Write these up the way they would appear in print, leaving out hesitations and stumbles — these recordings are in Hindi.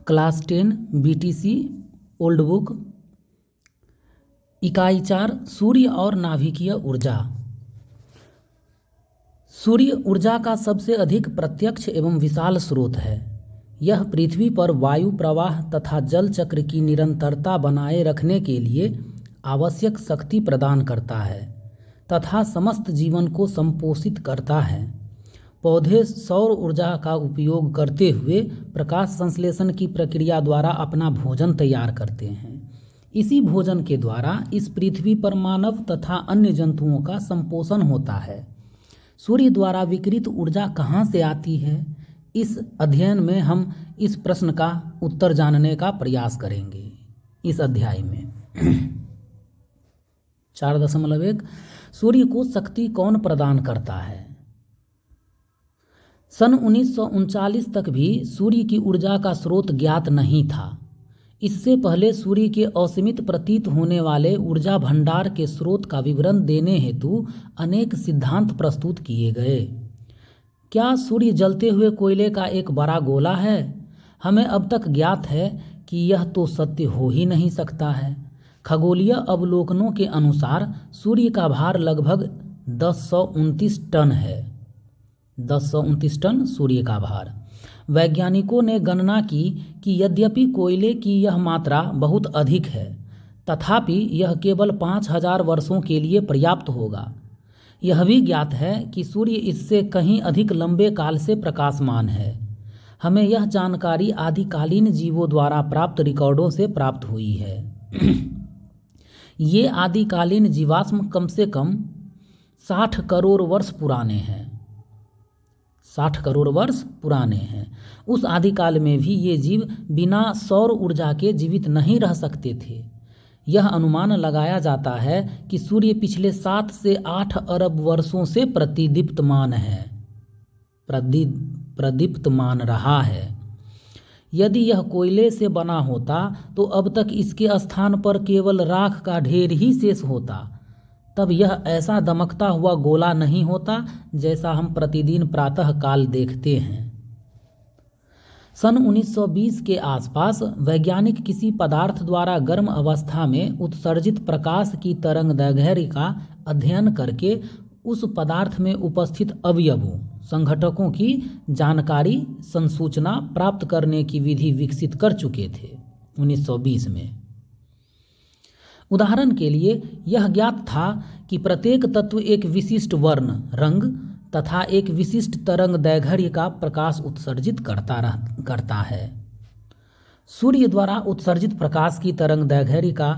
Class 10 BTC old book. इकाई 4 सूर्य और नाभिकीय ऊर्जा। सूर्य ऊर्जा का सबसे अधिक प्रत्यक्ष एवं विशाल स्रोत है। यह पृथ्वी पर वायु प्रवाह तथा जल चक्र की निरंतरता बनाए रखने के लिए आवश्यक शक्ति प्रदान करता है तथा समस्त जीवन को संपोषित करता है। पौधे सौर ऊर्जा का उपयोग करते हुए प्रकाश संश्लेषण की प्रक्रिया द्वारा अपना भोजन तैयार करते हैं। इसी भोजन के द्वारा इस पृथ्वी पर मानव तथा अन्य जंतुओं का संपोषण होता है। सूर्य द्वारा विकिरित ऊर्जा कहाँ से आती है? इस अध्ययन में हम इस प्रश्न का उत्तर जानने का प्रयास करेंगे। इस अध्याय में 4.1 सूर्य को शक्ति कौन प्रदान करता है? सन 1939 तक भी सूर्य की ऊर्जा का स्रोत ज्ञात नहीं था। इससे पहले सूर्य के असीमित प्रतीत होने वाले ऊर्जा भंडार के स्रोत का विवरण देने हेतु अनेक सिद्धांत प्रस्तुत किए गए। क्या सूर्य जलते हुए कोयले का एक बड़ा गोला है? हमें अब तक ज्ञात है कि यह तो सत्य हो ही नहीं सकता है। खगोलीय अवलोकनों के अनुसार सूर्य का भार लगभग 1029 टन है। 1029 टन सूर्य का भार। वैज्ञानिकों ने गणना की कि यद्यपि कोयले की यह मात्रा बहुत अधिक है, तथापि यह केवल 5000 वर्षों के लिए पर्याप्त होगा। यह भी ज्ञात है कि सूर्य इससे कहीं अधिक लंबे काल से प्रकाशमान है। हमें यह जानकारी आदिकालीन जीवों द्वारा प्राप्त रिकॉर्डों से प्राप्त हुई है। ये आदिकालीन जीवाश्म कम से कम 60 करोड़ वर्ष पुराने हैं। 60 करोड़ वर्ष पुराने हैं। उस आदिकाल में भी ये जीव बिना सौर ऊर्जा के जीवित नहीं रह सकते थे। यह अनुमान लगाया जाता है कि सूर्य पिछले 7 से 8 अरब वर्षों से प्रदीप्तमान है, प्रदीप्तमान रहा है। यदि यह कोयले से बना होता तो अब तक इसके स्थान पर केवल राख का ढेर ही शेष होता। तब यह ऐसा दमकता हुआ गोला नहीं होता जैसा हम प्रतिदिन प्रातः काल देखते हैं। सन 1920 के आसपास वैज्ञानिक किसी पदार्थ द्वारा गर्म अवस्था में उत्सर्जित प्रकाश की तरंग दैर्घ्य का अध्ययन करके उस पदार्थ में उपस्थित अवयवों संघटकों की जानकारी संसूचना प्राप्त करने की विधि विकसित कर चुके थे 1920 में। उदाहरण के लिए यह ज्ञात था कि प्रत्येक तत्व एक विशिष्ट वर्ण, रंग तथा एक विशिष्ट तरंग दैर्घ्य का प्रकाश उत्सर्जित करता है। सूर्य द्वारा उत्सर्जित प्रकाश की तरंग दैर्घ्य का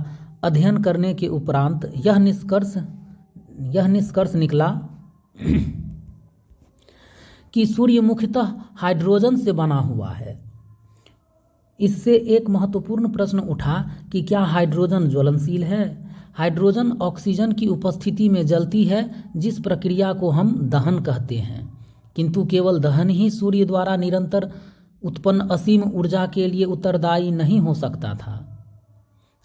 अध्ययन करने के उपरांत यह निष्कर्ष निकला कि सूर्य मुख्यतः हाइड्रोजन से बना हुआ है। इससे एक महत्वपूर्ण प्रश्न उठा कि क्या हाइड्रोजन ज्वलनशील है? हाइड्रोजन ऑक्सीजन की उपस्थिति में जलती है, जिस प्रक्रिया को हम दहन कहते हैं। किंतु केवल दहन ही सूर्य द्वारा निरंतर उत्पन्न असीम ऊर्जा के लिए उत्तरदायी नहीं हो सकता था।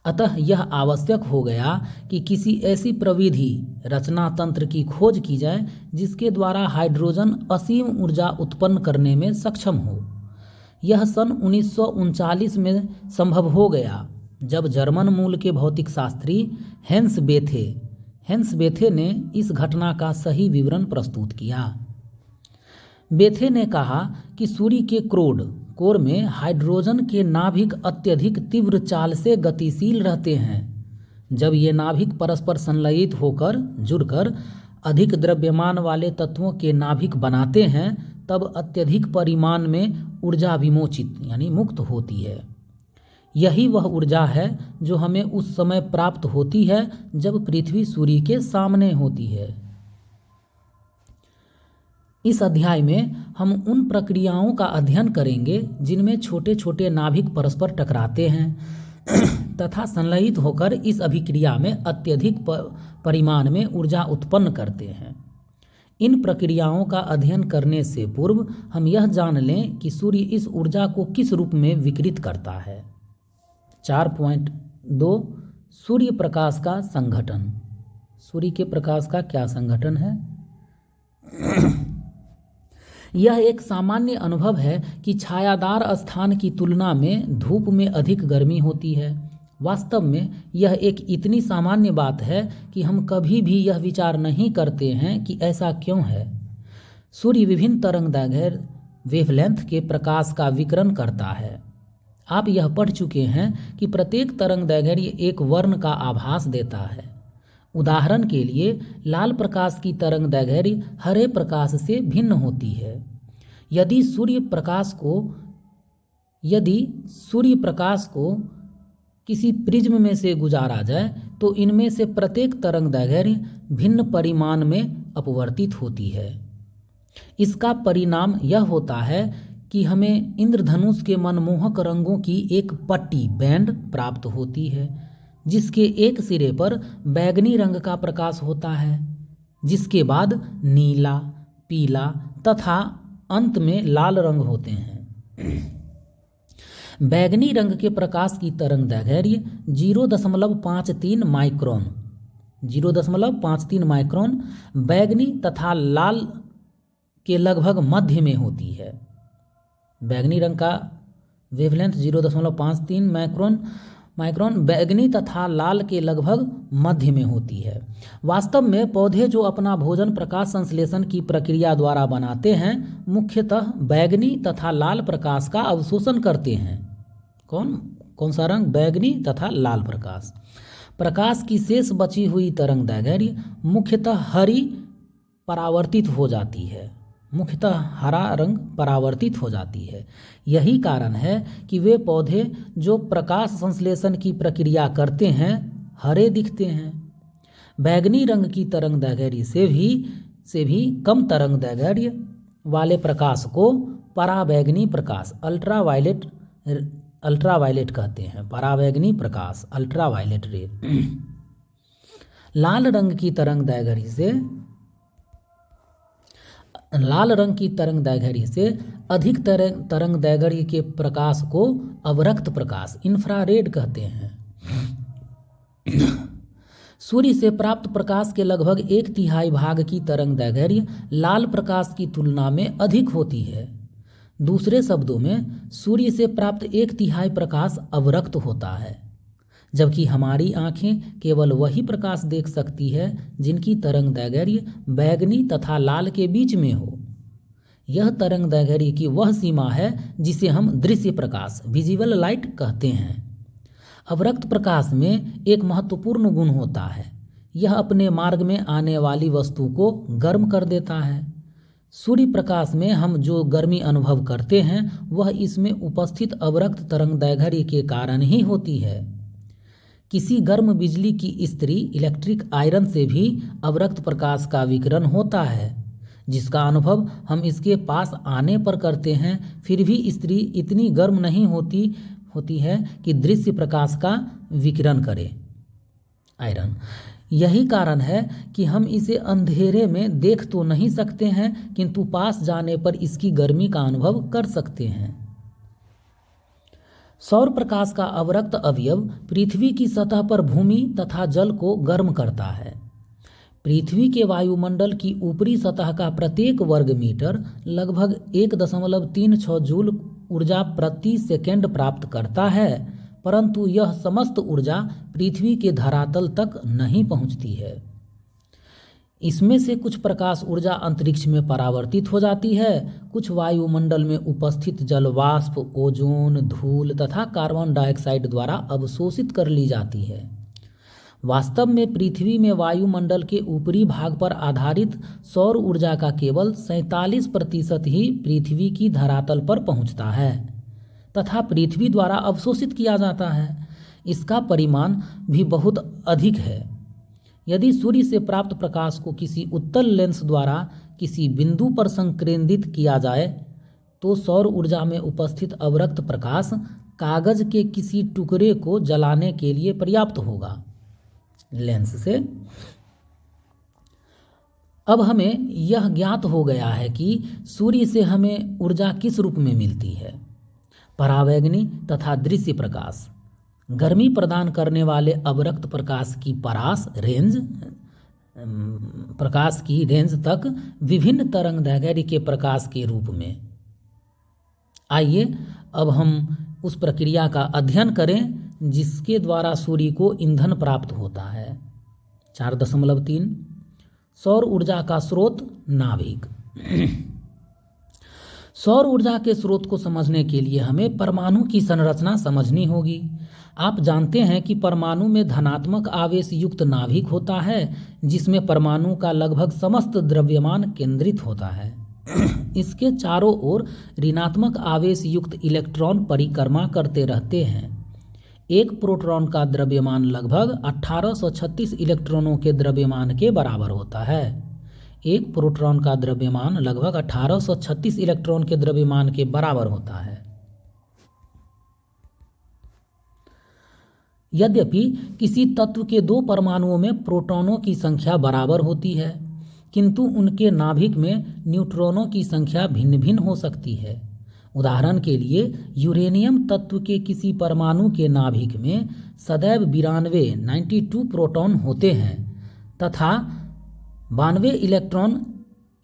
अतः यह आवश्यक हो गया कि किसी ऐसी प्रविधि रचना तंत्र की खोज की जाए जिसके द्वारा हाइड्रोजन असीम ऊर्जा उत्पन्न करने में सक्षम हो। यह सन 1939 में संभव हो गया जब जर्मन मूल के भौतिक शास्त्री हेंस बेथे ने इस घटना का सही विवरण प्रस्तुत किया। बेथे ने कहा कि सूर्य के कोर में हाइड्रोजन के नाभिक अत्यधिक तीव्र चाल से गतिशील रहते हैं। जब ये नाभिक परस्पर संलयित होकर जुड़कर अधिक द्रव्यमान वाले तत्वों के नाभिक बनाते हैं, तब अत्यधिक परिमाण में ऊर्जा विमोचित यानी मुक्त होती है। यही वह ऊर्जा है जो हमें उस समय प्राप्त होती है जब पृथ्वी सूर्य के सामने होती है। इस अध्याय में हम उन प्रक्रियाओं का अध्ययन करेंगे जिनमें छोटे छोटे नाभिक परस्पर टकराते हैं तथा संलयित होकर इस अभिक्रिया में अत्यधिक परिमाण में ऊर्जा उत्पन्न करते हैं। इन प्रक्रियाओं का अध्ययन करने से पूर्व हम यह जान लें कि सूर्य इस ऊर्जा को किस रूप में विकिरित करता है। 4.2 सूर्य प्रकाश का संघटन। सूर्य के प्रकाश का क्या संघटन है? यह एक सामान्य अनुभव है कि छायादार स्थान की तुलना में धूप में अधिक गर्मी होती है। वास्तव में यह एक इतनी सामान्य बात है कि हम कभी भी यह विचार नहीं करते हैं कि ऐसा क्यों है। सूर्य विभिन्न तरंगदैर्घ्य वेवलेंथ के प्रकाश का विकिरण करता है। आप यह पढ़ चुके हैं कि प्रत्येक तरंगदैर्घ्य एक वर्ण का आभास देता है। उदाहरण के लिए लाल प्रकाश की तरंगदैर्घ्य हरे प्रकाश से भिन्न होती है। यदि सूर्य प्रकाश को किसी प्रिज्म में से गुजारा जाए तो इनमें से प्रत्येक तरंगदैर्घ्य भिन्न परिमाण में अपवर्तित होती है। इसका परिणाम यह होता है कि हमें इंद्रधनुष के मनमोहक रंगों की एक पट्टी बैंड प्राप्त होती है, जिसके एक सिरे पर बैंगनी रंग का प्रकाश होता है, जिसके बाद नीला, पीला तथा अंत में लाल रंग होते हैं। बैंगनी रंग के प्रकाश की तरंगदैर्घ्य 0.53 माइक्रोन बैंगनी तथा लाल के लगभग मध्य में होती है। बैंगनी रंग का वेवलेंथ 0.53 माइक्रोन बैंगनी तथा लाल के लगभग मध्य में होती है। वास्तव में पौधे जो अपना भोजन प्रकाश संश्लेषण की प्रक्रिया द्वारा बनाते हैं, मुख्यतः बैंगनी तथा लाल प्रकाश का अवशोषण करते हैं। कौन सा रंग? बैंगनी तथा लाल प्रकाश की शेष बची हुई तरंगदैर्घ्य मुख्यतः हरा रंग परावर्तित हो जाती है। यही कारण है कि वे पौधे जो प्रकाश संश्लेषण की प्रक्रिया करते हैं हरे दिखते हैं। बैंगनी रंग की तरंगदैर्घ्य से भी कम तरंगदैर्घ्य वाले प्रकाश को पराबैंगनी प्रकाश अल्ट्रावायलेट कहते हैं। पराबैंगनी प्रकाश अल्ट्रावायलेट रे। लाल रंग की तरंगदैर्घ्य से अधिक तरंगदैर्घ्य के प्रकाश को अवरक्त प्रकाश इंफ्रारेड कहते हैं। सूर्य से प्राप्त प्रकाश के लगभग 1/3 भाग की तरंगदैर्घ्य लाल प्रकाश की तुलना में अधिक होती है। दूसरे शब्दों में सूर्य से प्राप्त 1/3 प्रकाश अवरक्त होता है, जबकि हमारी आँखें केवल वही प्रकाश देख सकती है जिनकी तरंगदैर्घ्य बैंगनी तथा लाल के बीच में हो। यह तरंगदैर्घ्य की वह सीमा है जिसे हम दृश्य प्रकाश विजिबल लाइट कहते हैं। अवरक्त प्रकाश में एक महत्वपूर्ण गुण होता है, यह अपने मार्ग में आने वाली वस्तु को गर्म कर देता है। सूर्य प्रकाश में हम जो गर्मी अनुभव करते हैं वह इसमें उपस्थित अवरक्त तरंगदैर्घ्य के कारण ही होती है। किसी गर्म बिजली की इस्त्री इलेक्ट्रिक आयरन से भी अवरक्त प्रकाश का विकिरण होता है, जिसका अनुभव हम इसके पास आने पर करते हैं। फिर भी इस्त्री इतनी गर्म नहीं होती है कि दृश्य प्रकाश का विकिरण करे। आयरन। यही कारण है कि हम इसे अंधेरे में देख तो नहीं सकते हैं, किंतु पास जाने पर इसकी गर्मी का अनुभव कर सकते हैं। सौर प्रकाश का अवरक्त अवयव पृथ्वी की सतह पर भूमि तथा जल को गर्म करता है। पृथ्वी के वायुमंडल की ऊपरी सतह का प्रत्येक वर्ग मीटर लगभग 1.36 जूल ऊर्जा प्रति सेकेंड प्राप्त करता है, परंतु यह समस्त ऊर्जा पृथ्वी के धरातल तक नहीं पहुंचती है। इसमें से कुछ प्रकाश ऊर्जा अंतरिक्ष में परावर्तित हो जाती है, कुछ वायुमंडल में उपस्थित जलवाष्प, ओजोन, धूल तथा कार्बन डाइऑक्साइड द्वारा अवशोषित कर ली जाती है। वास्तव में पृथ्वी में वायुमंडल के ऊपरी भाग पर आधारित सौर ऊर्जा का केवल 47% ही पृथ्वी की धरातल पर पहुंचता है तथा पृथ्वी द्वारा अवशोषित किया जाता है। इसका परिमाण भी बहुत अधिक है। यदि सूर्य से प्राप्त प्रकाश को किसी उत्तल लेंस द्वारा किसी बिंदु पर संकेंद्रित किया जाए तो सौर ऊर्जा में उपस्थित अवरक्त प्रकाश कागज के किसी टुकड़े को जलाने के लिए पर्याप्त होगा लेंस से। अब हमें यह ज्ञात हो गया है कि सूर्य से हमें ऊर्जा किस रूप में मिलती है। परावैंगनी तथा दृश्य प्रकाश। गर्मी प्रदान करने वाले अवरक्त प्रकाश की परास प्रकाश की रेंज तक विभिन्न तरंग दैर्घ्य के प्रकाश के रूप में। आइए अब हम उस प्रक्रिया का अध्ययन करें जिसके द्वारा सूर्य को ईंधन प्राप्त होता है। 4.3 सौर ऊर्जा का स्रोत नाभिक। सौर ऊर्जा के स्रोत को समझने के लिए हमें परमाणु की संरचना समझनी होगी। आप जानते हैं कि परमाणु में धनात्मक आवेश युक्त नाभिक होता है जिसमें परमाणु का लगभग समस्त द्रव्यमान केंद्रित होता है। इसके चारों ओर ऋणात्मक आवेश युक्त इलेक्ट्रॉन परिक्रमा करते रहते हैं। एक प्रोटॉन का द्रव्यमान लगभग 1836 इलेक्ट्रॉनों के द्रव्यमान के बराबर होता है। एक प्रोटॉन का द्रव्यमान लगभग 1836 इलेक्ट्रॉन के द्रव्यमान के बराबर होता है। यद्यपि किसी तत्व के दो परमाणुओं में प्रोटॉनों की संख्या बराबर होती है, किंतु उनके नाभिक में न्यूट्रॉनों की संख्या भिन्न भिन्न हो सकती है। उदाहरण के लिए यूरेनियम तत्व के किसी परमाणु के नाभिक में सदैव 92 प्रोटॉन होते हैं तथा 92 इलेक्ट्रॉन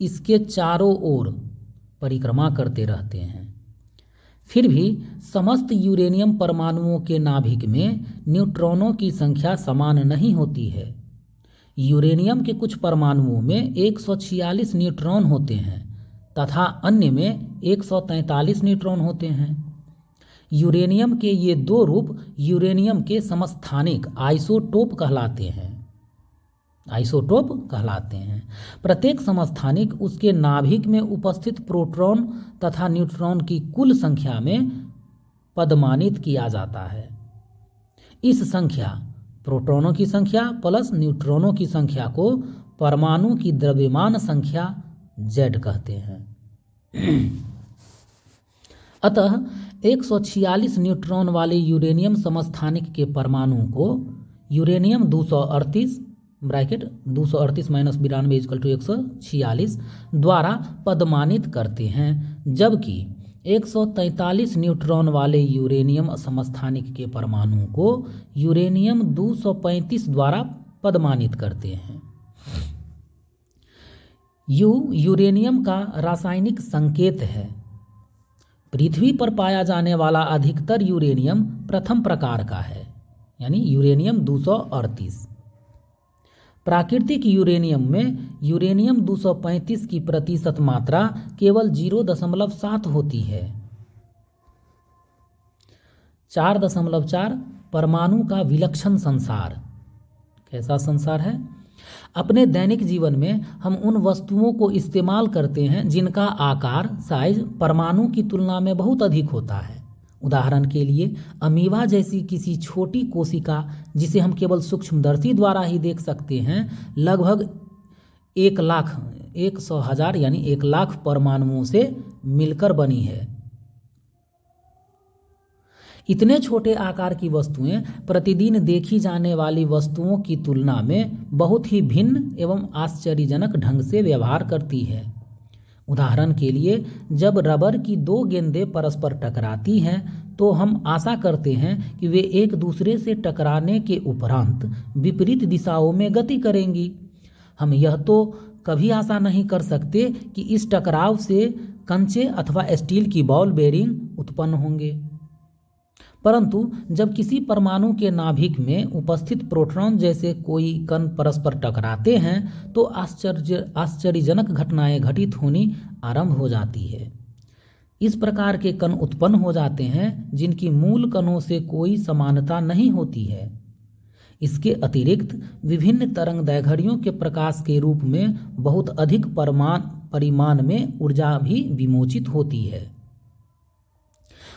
इसके चारों ओर परिक्रमा करते रहते हैं। फिर भी समस्त यूरेनियम परमाणुओं के नाभिक में न्यूट्रॉनों की संख्या समान नहीं होती है। यूरेनियम के कुछ परमाणुओं में 146 न्यूट्रॉन होते हैं तथा अन्य में 143 न्यूट्रॉन होते हैं। यूरेनियम के ये दो रूप यूरेनियम के समस्थानिक आइसोटोप कहलाते हैं। प्रत्येक समस्थानिक उसके नाभिक में उपस्थित प्रोटॉन तथा न्यूट्रॉन की कुल संख्या में पदमानित किया जाता है। इस संख्या प्रोटॉनों की संख्या प्लस न्यूट्रॉनों की संख्या को परमाणु की द्रव्यमान संख्या Z कहते हैं। अतः 146 न्यूट्रॉन वाले यूरेनियम समस्थानिक के परमाणु को यूरेनियम 238 ब्रैकेट 238 - 92 = 146 द्वारा पदमानित करते हैं, जबकि 143 न्यूट्रॉन वाले यूरेनियम समस्थानिक के परमाणु को यूरेनियम 235 द्वारा पदमानित करते हैं। यूरेनियम का रासायनिक संकेत है। पृथ्वी पर पाया जाने वाला अधिकतर यूरेनियम प्रथम प्रकार का है, यानी यूरेनियम 238। प्राकृतिक यूरेनियम में यूरेनियम 235 की प्रतिशत मात्रा केवल 0.7 होती है। 4.4 परमाणु का विलक्षण संसार। कैसा संसार है? अपने दैनिक जीवन में हम उन वस्तुओं को इस्तेमाल करते हैं जिनका आकार साइज परमाणु की तुलना में बहुत अधिक होता है। उदाहरण के लिए अमीबा जैसी किसी छोटी कोशिका जिसे हम केवल सूक्ष्मदर्शी द्वारा ही देख सकते हैं, लगभग 100,000 यानी 1 लाख परमाणुओं से मिलकर बनी है। इतने छोटे आकार की वस्तुएं प्रतिदिन देखी जाने वाली वस्तुओं की तुलना में बहुत ही भिन्न एवं आश्चर्यजनक ढंग से व्यवहार करती है। उदाहरण के लिए जब रबर की दो गेंदें परस्पर टकराती हैं तो हम आशा करते हैं कि वे एक दूसरे से टकराने के उपरांत विपरीत दिशाओं में गति करेंगी। हम यह तो कभी आशा नहीं कर सकते कि इस टकराव से कंचे अथवा स्टील की बॉल बेरिंग उत्पन्न होंगे, परंतु जब किसी परमाणु के नाभिक में उपस्थित प्रोटॉन जैसे कोई कण परस्पर टकराते हैं तो आश्चर्यजनक घटनाएं घटित होनी आरंभ हो जाती है। इस प्रकार के कण उत्पन्न हो जाते हैं जिनकी मूल कणों से कोई समानता नहीं होती है। इसके अतिरिक्त विभिन्न तरंग दैर्घ्यों के प्रकाश के रूप में बहुत अधिक परिमाण में ऊर्जा भी विमोचित होती है।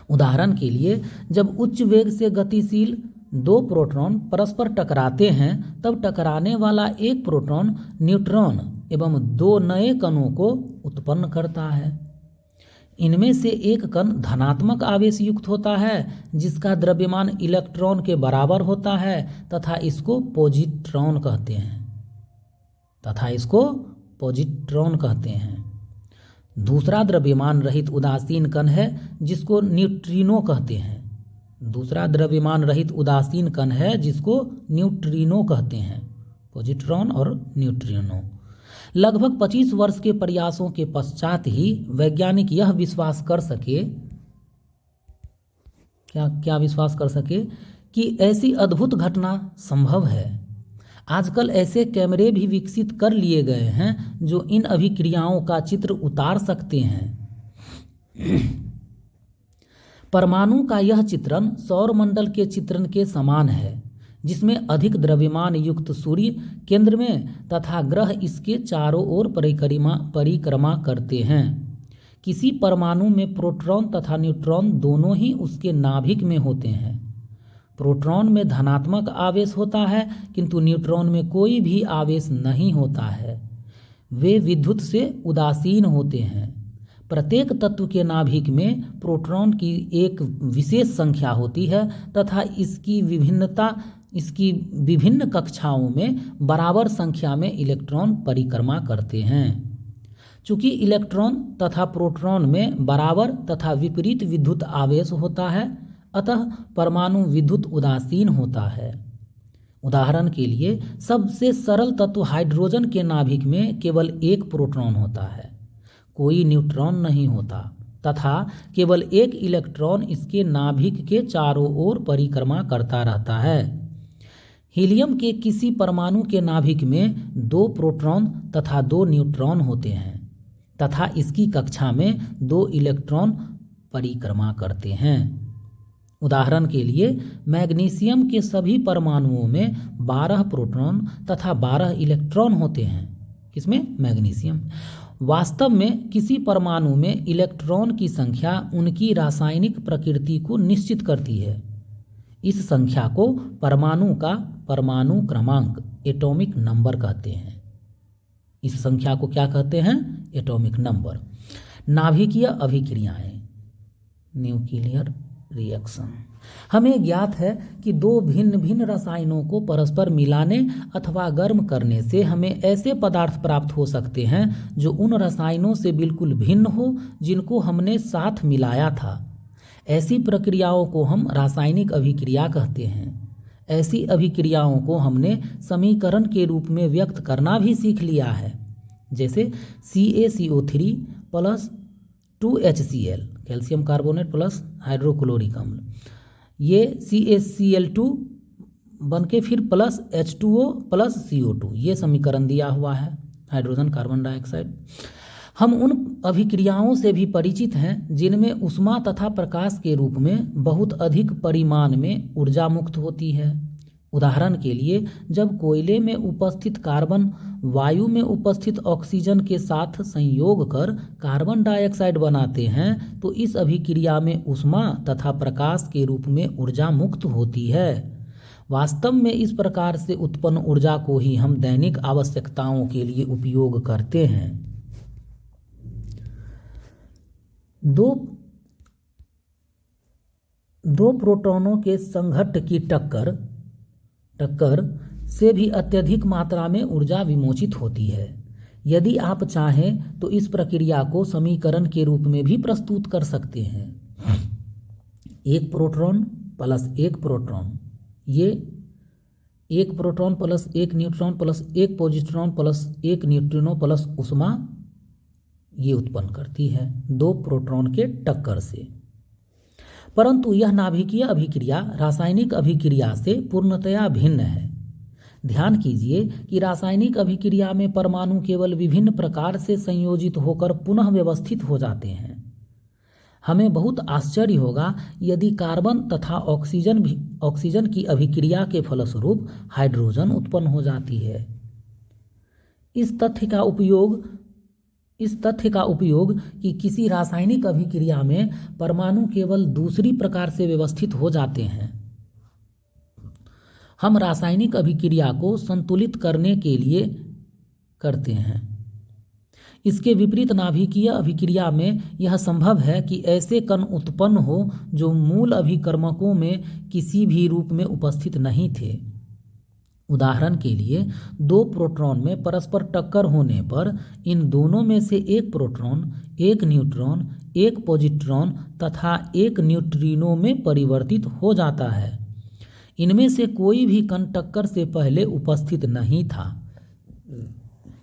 उदाहरण के लिए जब उच्च वेग से गतिशील दो प्रोटॉन परस्पर टकराते हैं तब टकराने वाला एक प्रोटॉन न्यूट्रॉन एवं दो नए कणों को उत्पन्न करता है। इनमें से एक कण धनात्मक आवेश युक्त होता है जिसका द्रव्यमान इलेक्ट्रॉन के बराबर होता है तथा इसको पॉजिट्रॉन कहते हैं। दूसरा द्रव्यमान रहित उदासीन कण है जिसको न्यूट्रिनो कहते हैं। पॉजिट्रॉन और न्यूट्रिनो। लगभग 25 वर्ष के प्रयासों के पश्चात ही वैज्ञानिक यह विश्वास कर सके, क्या विश्वास कर सके कि ऐसी अद्भुत घटना संभव है। आजकल ऐसे कैमरे भी विकसित कर लिए गए हैं जो इन अभिक्रियाओं का चित्र उतार सकते हैं। परमाणु का यह चित्रण सौरमंडल के चित्रण के समान है, जिसमें अधिक द्रव्यमान युक्त सूर्य केंद्र में तथा ग्रह इसके चारों ओर परिक्रमा करते हैं। किसी परमाणु में प्रोटॉन तथा न्यूट्रॉन दोनों ही उसके नाभिक में होते हैं। प्रोटॉन में धनात्मक आवेश होता है, किंतु न्यूट्रॉन में कोई भी आवेश नहीं होता है। वे विद्युत से उदासीन होते हैं। प्रत्येक तत्व के नाभिक में प्रोटॉन की एक विशेष संख्या होती है तथा इसकी विभिन्न कक्षाओं में बराबर संख्या में इलेक्ट्रॉन परिक्रमा करते हैं। चूँकि इलेक्ट्रॉन तथा प्रोटॉन में बराबर तथा विपरीत विद्युत आवेश होता है, अतः परमाणु विद्युत उदासीन होता है। उदाहरण के लिए सबसे सरल तत्व हाइड्रोजन के नाभिक में केवल एक प्रोटॉन होता है, कोई न्यूट्रॉन नहीं होता तथा केवल एक इलेक्ट्रॉन इसके नाभिक के चारों ओर परिक्रमा करता रहता है। हीलियम के किसी परमाणु के नाभिक में 2 प्रोटॉन तथा 2 न्यूट्रॉन होते हैं तथा इसकी कक्षा में 2 इलेक्ट्रॉन परिक्रमा करते हैं। उदाहरण के लिए मैग्नीशियम के सभी परमाणुओं में 12 प्रोटॉन तथा 12 इलेक्ट्रॉन होते हैं। किसमें? मैग्नीशियम। वास्तव में किसी परमाणु में इलेक्ट्रॉन की संख्या उनकी रासायनिक प्रकृति को निश्चित करती है। इस संख्या को परमाणु का परमाणु क्रमांक एटॉमिक नंबर कहते हैं। इस संख्या को क्या कहते हैं? Atomic number. नाभिकीय अभिक्रियाएं, न्यूक्लियर रिएक्शन। हमें ज्ञात है कि 2 भिन्न भिन्न रसायनों को परस्पर मिलाने अथवा गर्म करने से हमें ऐसे पदार्थ प्राप्त हो सकते हैं जो उन रसायनों से बिल्कुल भिन्न हो जिनको हमने साथ मिलाया था। ऐसी प्रक्रियाओं को हम रासायनिक अभिक्रिया कहते हैं। ऐसी अभिक्रियाओं को हमने समीकरण के रूप में व्यक्त करना भी सीख लिया है, जैसे CaCO3 plus 2HCl calcium carbonate plus hydrochloric अम्ल, ये CaCl2 बन के फिर प्लस H2O प्लस CO2, ये समीकरण दिया हुआ है, हाइड्रोजन कार्बन डाइऑक्साइड। हम उन अभिक्रियाओं से भी परिचित हैं जिनमें ऊष्मा तथा प्रकाश के रूप में बहुत अधिक परिमाण में ऊर्जा मुक्त होती है। उदाहरण के लिए जब कोयले में उपस्थित कार्बन वायु में उपस्थित ऑक्सीजन के साथ संयोग कर कार्बन डाइऑक्साइड बनाते हैं तो इस अभिक्रिया में ऊष्मा तथा प्रकाश के रूप में ऊर्जा मुक्त होती है। वास्तव में इस प्रकार से उत्पन्न ऊर्जा को ही हम दैनिक आवश्यकताओं के लिए उपयोग करते हैं। दो प्रोटॉनों के संघट्ट की टक्कर से भी अत्यधिक मात्रा में ऊर्जा विमोचित होती है। यदि आप चाहें तो इस प्रक्रिया को समीकरण के रूप में भी प्रस्तुत कर सकते हैं। 1 प्रोटॉन प्लस 1 प्रोटॉन, ये 1 proton plus 1 neutron plus 1 positron plus 1 neutrino plus ऊष्मा, ये उत्पन्न करती है 2 प्रोटॉन के टक्कर से। परंतु यह नाभिकीय अभिक्रिया रासायनिक अभिक्रिया से पूर्णतया भिन्न है। ध्यान कीजिए कि रासायनिक अभिक्रिया में परमाणु केवल विभिन्न प्रकार से संयोजित होकर पुनः व्यवस्थित हो जाते हैं। हमें बहुत आश्चर्य होगा यदि कार्बन तथा ऑक्सीजन की अभिक्रिया के फलस्वरूप हाइड्रोजन उत्पन्न हो जाती है। इस तथ्य का उपयोग कि किसी रासायनिक अभिक्रिया में परमाणु केवल दूसरी प्रकार से व्यवस्थित हो जाते हैं, हम रासायनिक अभिक्रिया को संतुलित करने के लिए करते हैं। इसके विपरीत नाभिकीय अभिक्रिया में यह संभव है कि ऐसे कण उत्पन्न हो जो मूल अभिकर्मकों में किसी भी रूप में उपस्थित नहीं थे। उदाहरण के लिए 2 प्रोटॉन में परस्पर टक्कर होने पर इन दोनों में से 1 प्रोटॉन 1 न्यूट्रॉन 1 पॉजिट्रॉन तथा 1 न्यूट्रिनो में परिवर्तित हो जाता है। इनमें से कोई भी कण टक्कर से पहले उपस्थित नहीं था।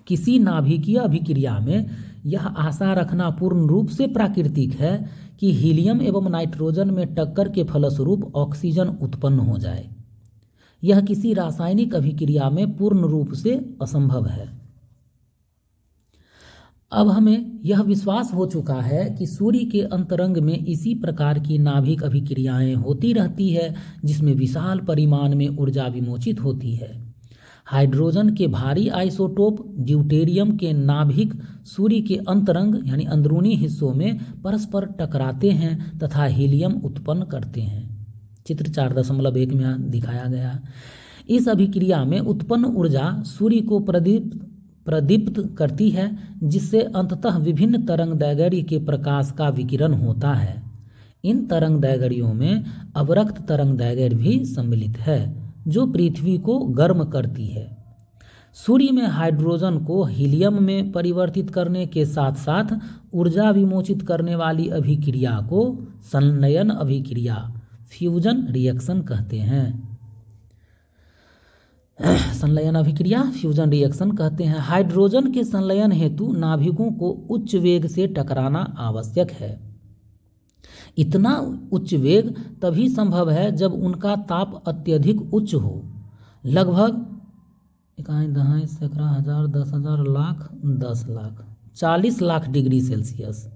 किसी नाभिकीय अभिक्रिया में यह आशा रखना पूर्ण रूप से प्राकृतिक है कि हीलियम एवं नाइट्रोजन में टक्कर के फलस्वरूप ऑक्सीजन उत्पन्न हो जाए। यह किसी रासायनिक अभिक्रिया में पूर्ण रूप से असंभव है। अब हमें यह विश्वास हो चुका है कि सूर्य के अंतरंग में इसी प्रकार की नाभिक अभिक्रियाएं होती रहती है जिसमें विशाल परिमाण में ऊर्जा विमोचित होती है। हाइड्रोजन के भारी आइसोटोप ड्यूटेरियम के नाभिक सूर्य के अंतरंग यानी अंदरूनी हिस्सों में परस्पर टकराते हैं तथा हीलियम उत्पन्न करते हैं। चित्र 4.1 में दिखाया गया। इस अभिक्रिया में उत्पन्न ऊर्जा सूर्य को प्रदीप्त करती है, जिससे अंततः विभिन्न तरंगदैर्घ्य के प्रकाश का विकिरण होता है। इन तरंगदैर्घ्यों में अवरक्त तरंगदैर्घ्य भी सम्मिलित है जो पृथ्वी को गर्म करती है। सूर्य में हाइड्रोजन को हीलियम में परिवर्तित करने के साथ साथ ऊर्जा विमोचित करने वाली अभिक्रिया को संलयन अभिक्रिया फ्यूजन रिएक्शन कहते हैं। संलयन अभिक्रिया फ्यूजन रिएक्शन कहते हैं। हाइड्रोजन के संलयन हेतु नाभिकों को उच्च वेग से टकराना आवश्यक है। इतना उच्च वेग तभी संभव है जब उनका ताप अत्यधिक उच्च हो, लगभग 1,000, 10,000, lakh, 10 lakh, 40 lakh degree Celsius,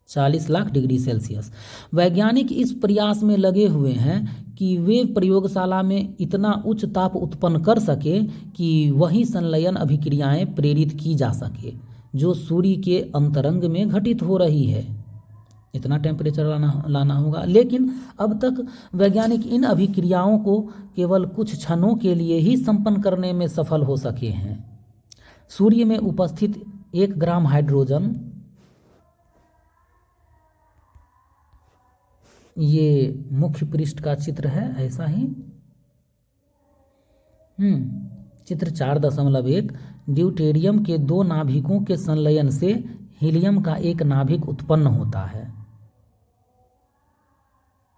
40 lakh degree Celsius. वैज्ञानिक इस प्रयास में लगे हुए हैं कि वे प्रयोगशाला में इतना उच्च ताप उत्पन्न कर सके कि वही संलयन अभिक्रियाएं प्रेरित की जा सके जो सूर्य के अंतरंग में घटित हो रही है। इतना टेम्परेचर लाना होगा। लेकिन अब तक वैज्ञानिक इन अभिक्रियाओं को केवल कुछ क्षणों के लिए ही संपन्न करने में सफल हो सके हैं। सूर्य में उपस्थित 1 ग्राम हाइड्रोजन, ये मुख्य पृष्ठ का चित्र है, ऐसा ही चित्र 4.1 ड्यूटेरियम के 2 नाभिकों के संलयन से हीलियम का एक नाभिक उत्पन्न होता है।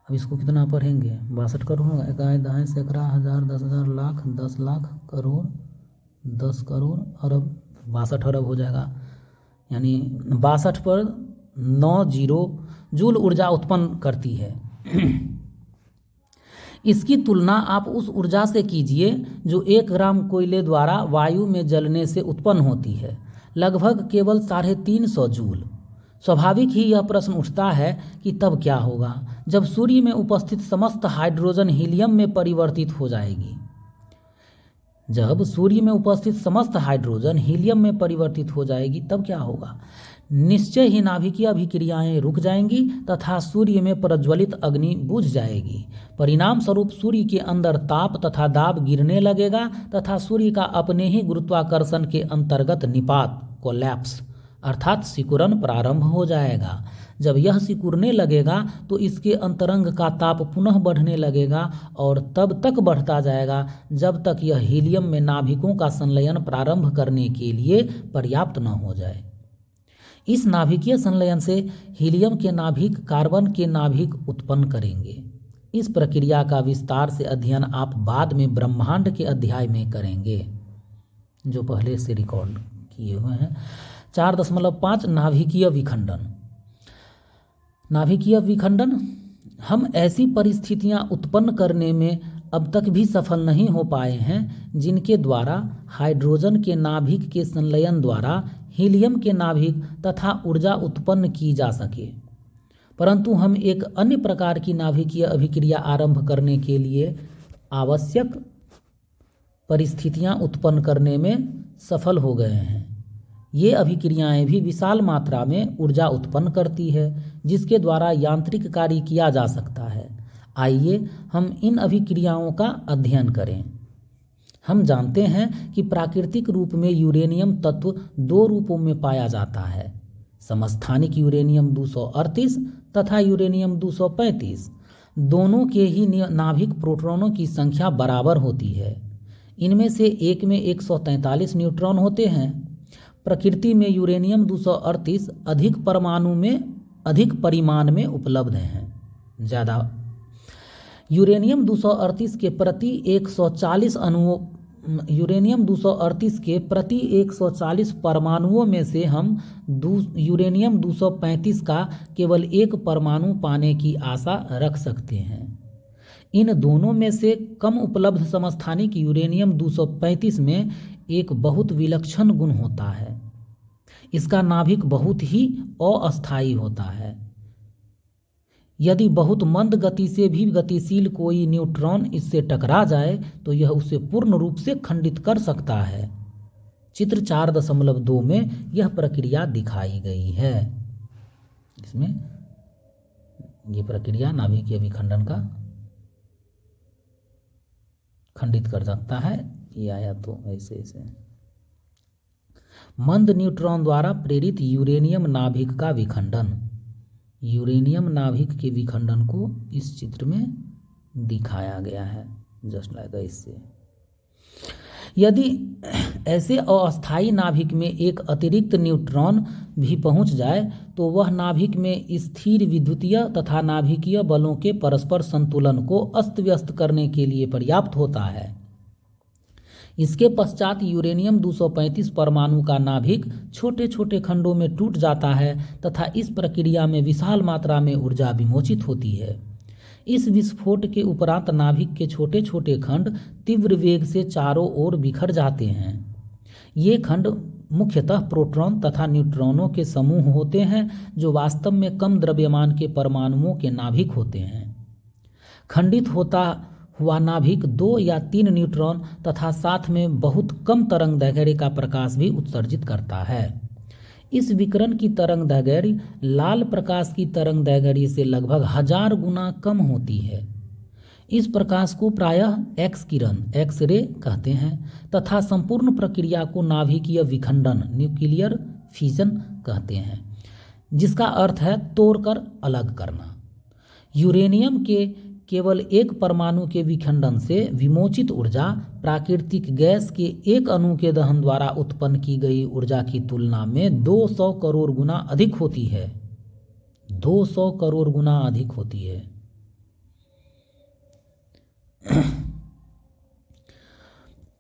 अब इसको कितना पढ़ेंगे? 62 करोड़, 1,000, सैकड़ा, हज़ार, 10,000, लाख, 10 लाख, करोड़, 10 करोड़, अरब, 62 अरब हो जाएगा। यानी 62 पर 9 जीरो जूल ऊर्जा उत्पन्न करती है। इसकी तुलना आप उस ऊर्जा से कीजिए जो 1 ग्राम कोयले द्वारा वायु में जलने से उत्पन्न होती है, लगभग केवल 350 जूल। स्वाभाविक ही यह प्रश्न उठता है कि तब क्या होगा जब सूर्य में उपस्थित समस्त हाइड्रोजन हीलियम में परिवर्तित हो जाएगी। जब सूर्य में उपस्थित समस्त हाइड्रोजन हीलियम में परिवर्तित हो जाएगी तब क्या होगा? निश्चय ही नाभिकीय अभिक्रियाएं रुक जाएंगी तथा सूर्य में प्रज्वलित अग्नि बुझ जाएगी। परिणाम स्वरूप सूर्य के अंदर ताप तथा दाब गिरने लगेगा तथा सूर्य का अपने ही गुरुत्वाकर्षण के अंतर्गत निपात कोलैप्स अर्थात सिकुड़न प्रारंभ हो जाएगा। जब यह सिकुड़ने लगेगा तो इसके अंतरंग का ताप पुनः बढ़ने लगेगा और तब तक बढ़ता जाएगा जब तक यह हीलियम में नाभिकों का संलयन प्रारंभ करने के लिए पर्याप्त न हो जाए। इस नाभिकीय संलयन से हीलियम के नाभिक कार्बन के नाभिक उत्पन्न करेंगे। इस प्रक्रिया का विस्तार से अध्ययन आप बाद में ब्रह्मांड के अध्याय में करेंगे जो पहले से रिकॉर्ड किए हुए हैं। 4.5 नाभिकीय विखंडन। नाभिकीय विखंडन हम ऐसी परिस्थितियां उत्पन्न करने में अब तक भी सफल नहीं हो पाए हैं जिनके द्वारा हाइड्रोजन के नाभिक के संलयन द्वारा हीलियम के नाभिक तथा ऊर्जा उत्पन्न की जा सके, परंतु हम एक अन्य प्रकार की नाभिकीय अभिक्रिया आरंभ करने के लिए आवश्यक परिस्थितियां उत्पन्न करने में सफल हो गए हैं। ये अभिक्रियाएं भी विशाल मात्रा में ऊर्जा उत्पन्न करती है जिसके द्वारा यांत्रिक कार्य किया जा सकता है। आइए हम इन अभिक्रियाओं का अध्ययन करें। हम जानते हैं कि प्राकृतिक रूप में यूरेनियम तत्व 2 रूपों में पाया जाता है, समस्थानिक यूरेनियम 238 तथा यूरेनियम 235। दोनों के ही नाभिक प्रोटॉनों की संख्या बराबर होती है। इनमें से एक में 143 न्यूट्रॉन होते हैं। प्रकृति में यूरेनियम 238 अधिक परिमाण में उपलब्ध हैं, ज़्यादा। यूरेनियम 238 के प्रति 140 अणुओं यूरेनियम 238 के प्रति 140 परमाणुओं में से हम यूरेनियम 235 का केवल एक परमाणु पाने की आशा रख सकते हैं। इन दोनों में से कम उपलब्ध समस्थानिक यूरेनियम 235 में एक बहुत विलक्षण गुण होता है। इसका नाभिक बहुत ही अस्थायी होता है। यदि बहुत मंद गति से भी गतिशील कोई न्यूट्रॉन इससे टकरा जाए तो यह उसे पूर्ण रूप से खंडित कर सकता है। चित्र 4.2 में यह प्रक्रिया दिखाई गई है। इसमें ये प्रक्रिया नाभिकीय विखंडन का खंडित कर सकता है। ये आया तो ऐसे मंद न्यूट्रॉन द्वारा प्रेरित यूरेनियम नाभिक का विखंडन। यूरेनियम नाभिक के विखंडन को इस चित्र में दिखाया गया है, जस्ट लाइक इससे। यदि ऐसे अस्थायी नाभिक में एक अतिरिक्त न्यूट्रॉन भी पहुंच जाए तो वह नाभिक में स्थिर विद्युतीय तथा नाभिकीय बलों के परस्पर संतुलन को अस्त व्यस्त करने के लिए पर्याप्त होता है। इसके पश्चात यूरेनियम 235 परमाणु का नाभिक छोटे छोटे खंडों में टूट जाता है तथा इस प्रक्रिया में विशाल मात्रा में ऊर्जा विमोचित होती है। इस विस्फोट के उपरांत नाभिक के छोटे छोटे खंड तीव्र वेग से चारों ओर बिखर जाते हैं। ये खंड मुख्यतः प्रोटॉन तथा न्यूट्रॉनों के समूह होते हैं जो वास्तव में कम द्रव्यमान के परमाणुओं के नाभिक होते हैं। खंडित होता हुआ नाभिक 2 या 3 न्यूट्रॉन तथा साथ में बहुत कम तरंग दैर्घ्य का प्रकाश भी उत्सर्जित करता है। इस विकिरण की तरंग दैर्घ्य लाल प्रकाश की तरंग दैर्घ्य से लगभग 1000 गुना कम होती है। इस प्रकाश को प्रायः एक्स किरण एक्स रे कहते हैं तथा संपूर्ण प्रक्रिया को नाभिकीय विखंडन न्यूक्लियर फिजन कहते हैं, जिसका अर्थ है तोड़कर अलग करना। यूरेनियम के केवल एक परमाणु के विखंडन से विमोचित ऊर्जा प्राकृतिक गैस के एक अणु के दहन द्वारा उत्पन्न की गई ऊर्जा की तुलना में 200 करोड़ गुना अधिक होती है। 200 करोड़ गुना अधिक होती है।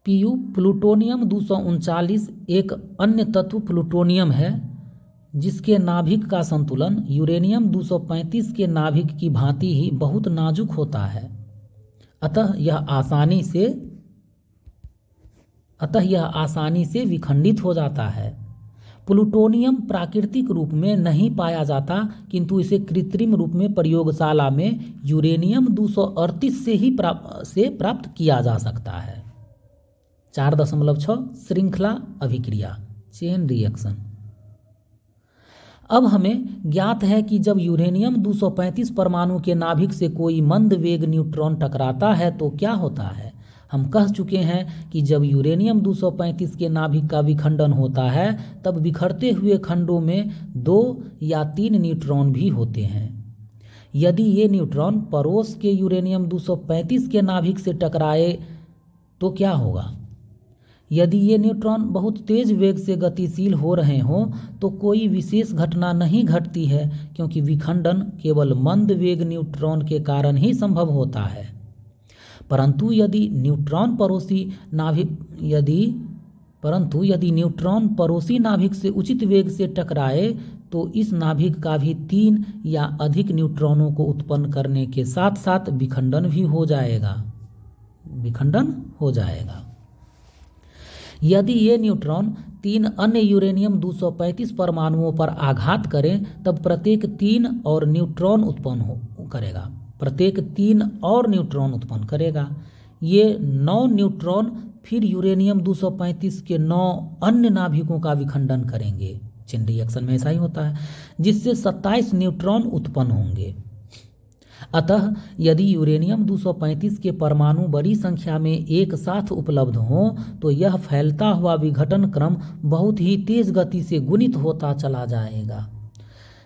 प्लूटोनियम 239 एक अन्य तत्व प्लूटोनियम है जिसके नाभिक का संतुलन यूरेनियम 235 के नाभिक की भांति ही बहुत नाजुक होता है। अतः यह आसानी से विखंडित हो जाता है। प्लूटोनियम प्राकृतिक रूप में नहीं पाया जाता, किंतु इसे कृत्रिम रूप में प्रयोगशाला में यूरेनियम 238 से प्राप्त किया जा सकता है। 4.6 श्रृंखला अभिक्रिया चेन रिएक्शन। अब हमें ज्ञात है कि जब यूरेनियम 235 परमाणु के नाभिक से कोई मंद वेग न्यूट्रॉन टकराता है तो क्या होता है। हम कह चुके हैं कि जब यूरेनियम 235 के नाभिक का विखंडन होता है तब बिखरते हुए खंडों में 2 या 3 न्यूट्रॉन भी होते हैं। यदि ये न्यूट्रॉन पड़ोस के यूरेनियम 235 के नाभिक से टकराए तो क्या होगा। यदि ये न्यूट्रॉन बहुत तेज वेग से गतिशील हो रहे हों तो कोई विशेष घटना नहीं घटती है, क्योंकि विखंडन केवल मंद वेग न्यूट्रॉन के कारण ही संभव होता है। परंतु यदि न्यूट्रॉन पड़ोसी नाभिक से उचित वेग से टकराए तो इस नाभिक का भी 3 या अधिक न्यूट्रॉनों को उत्पन्न करने के साथ साथ विखंडन हो जाएगा। यदि ये न्यूट्रॉन 3 अन्य यूरेनियम 235 परमाणुओं पर आघात करें तब प्रत्येक 3 और न्यूट्रॉन उत्पन्न करेगा। ये 9 न्यूट्रॉन फिर यूरेनियम 235 के 9 अन्य नाभिकों का विखंडन करेंगे। चेन रिएक्शन में ऐसा ही होता है, जिससे 27 न्यूट्रॉन उत्पन्न होंगे। अतः यदि यूरेनियम 235 के परमाणु बड़ी संख्या में एक साथ उपलब्ध हों तो यह फैलता हुआ विघटन क्रम बहुत ही तेज गति से गुणित होता चला जाएगा।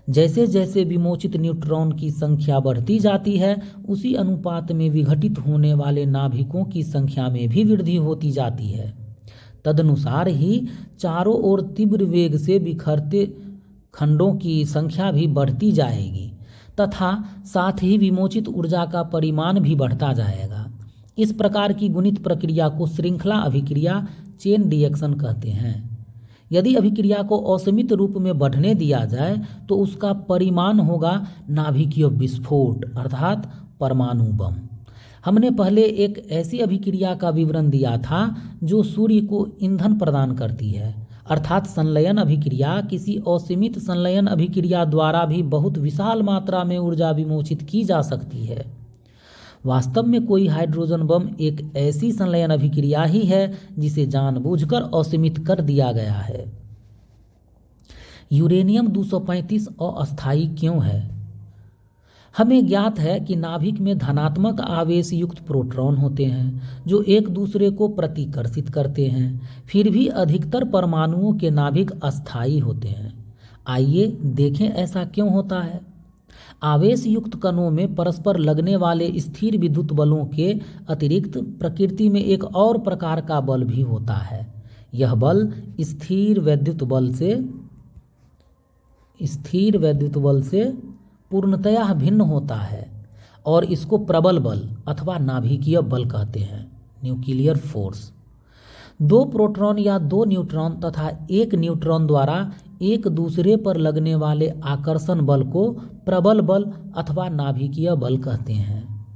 जैसे जैसे विमोचित न्यूट्रॉन की संख्या बढ़ती जाती है उसी अनुपात में विघटित होने वाले नाभिकों की संख्या में भी वृद्धि होती जाती है। तदनुसार ही चारों ओर तीव्र वेग से बिखरते खंडों की संख्या भी बढ़ती जाएगी तथा साथ ही विमोचित ऊर्जा का परिमाण भी बढ़ता जाएगा। इस प्रकार की गुणित प्रक्रिया को श्रृंखला अभिक्रिया चेन रिएक्शन कहते हैं। यदि अभिक्रिया को असीमित रूप में बढ़ने दिया जाए तो उसका परिमाण होगा नाभिकीय विस्फोट अर्थात परमाणु बम। हमने पहले एक ऐसी अभिक्रिया का विवरण दिया था जो सूर्य को ईंधन प्रदान करती है अर्थात संलयन अभिक्रिया। किसी असीमित संलयन अभिक्रिया द्वारा भी बहुत विशाल मात्रा में ऊर्जा विमोचित की जा सकती है। वास्तव में कोई हाइड्रोजन बम एक ऐसी संलयन अभिक्रिया ही है जिसे जानबूझकर असीमित कर दिया गया है। यूरेनियम 235 अस्थायी क्यों है? हमें ज्ञात है कि नाभिक में धनात्मक आवेश युक्त प्रोटॉन होते हैं जो एक दूसरे को प्रतिकर्षित करते हैं। फिर भी अधिकतर परमाणुओं के नाभिक अस्थायी होते हैं। आइए देखें ऐसा क्यों होता है। आवेश युक्त कणों में परस्पर लगने वाले स्थिर विद्युत बलों के अतिरिक्त प्रकृति में एक और प्रकार का बल भी होता है। यह बल स्थिर वैद्युत बल से पूर्णतया भिन्न होता है और इसको प्रबल बल अथवा नाभिकीय बल कहते हैं, न्यूक्लियर फोर्स। दो प्रोटॉन या दो न्यूट्रॉन तथा एक न्यूट्रॉन द्वारा एक दूसरे पर लगने वाले आकर्षण बल को प्रबल बल अथवा नाभिकीय बल कहते हैं।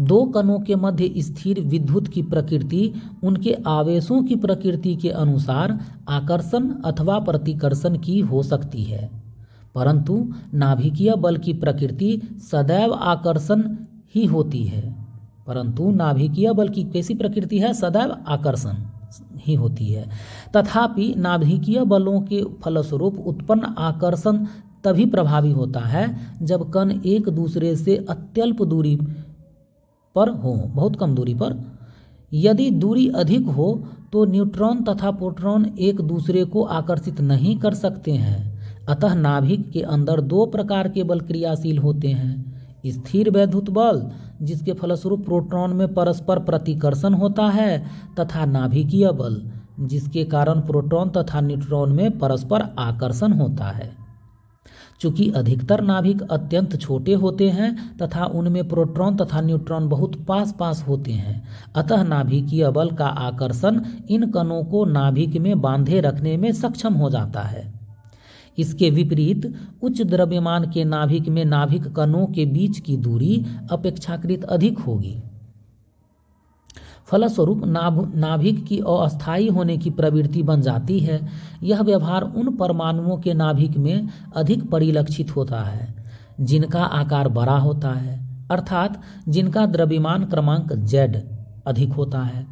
दो कणों के मध्य स्थिर विद्युत की प्रकृति उनके आवेशों की प्रकृति के अनुसार आकर्षण अथवा प्रतिकर्षण की हो सकती है, परंतु नाभिकीय बल की प्रकृति सदैव आकर्षण ही होती है। नाभिकीय बल की कैसी प्रकृति है? सदैव आकर्षण ही होती है। तथापि नाभिकीय बलों के फलस्वरूप उत्पन्न आकर्षण तभी प्रभावी होता है जब कण एक दूसरे से अत्यल्प दूरी पर हो, बहुत कम दूरी पर। यदि दूरी अधिक हो तो न्यूट्रॉन तथा प्रोटॉन एक दूसरे को आकर्षित नहीं कर सकते हैं। अतः नाभिक के अंदर दो प्रकार के बल क्रियाशील होते हैं, स्थिर वैद्युत बल जिसके फलस्वरूप प्रोटॉन में परस्पर प्रतिकर्षण होता है तथा नाभिकीय बल जिसके कारण प्रोटॉन तथा न्यूट्रॉन में परस्पर आकर्षण होता है। चूँकि अधिकतर नाभिक अत्यंत छोटे होते हैं तथा उनमें प्रोटॉन तथा न्यूट्रॉन बहुत पास पास होते हैं, अतः नाभिकीय बल का आकर्षण इन कणों को नाभिक में बांधे रखने में सक्षम हो जाता है। इसके विपरीत उच्च द्रव्यमान के नाभिक में नाभिक कणों के बीच की दूरी अपेक्षाकृत अधिक होगी। फलस्वरूप नाभिक की अस्थायी होने की प्रवृत्ति बन जाती है। यह व्यवहार उन परमाणुओं के नाभिक में अधिक परिलक्षित होता है जिनका आकार बड़ा होता है, अर्थात जिनका द्रव्यमान क्रमांक Z अधिक होता है।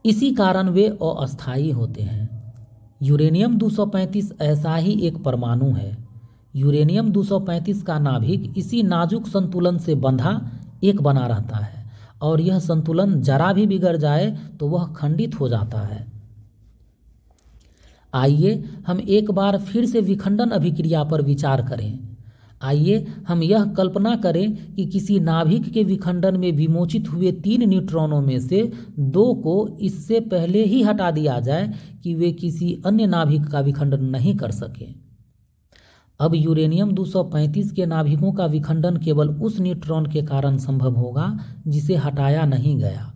इसी कारण वे अस्थायी होते हैं। यूरेनियम 235 ऐसा ही एक परमाणु है। यूरेनियम 235 का नाभिक इसी नाजुक संतुलन से बंधा एक बना रहता है और यह संतुलन जरा भी बिगड़ जाए तो वह खंडित हो जाता है। आइए हम एक बार फिर से विखंडन अभिक्रिया पर विचार करें। आइए हम यह कल्पना करें कि किसी नाभिक के विखंडन में विमोचित हुए 3 न्यूट्रॉनों में से 2 को इससे पहले ही हटा दिया जाए कि वे किसी अन्य नाभिक का विखंडन नहीं कर सके। अब यूरेनियम 235 के नाभिकों का विखंडन केवल उस न्यूट्रॉन के कारण संभव होगा जिसे हटाया नहीं गया।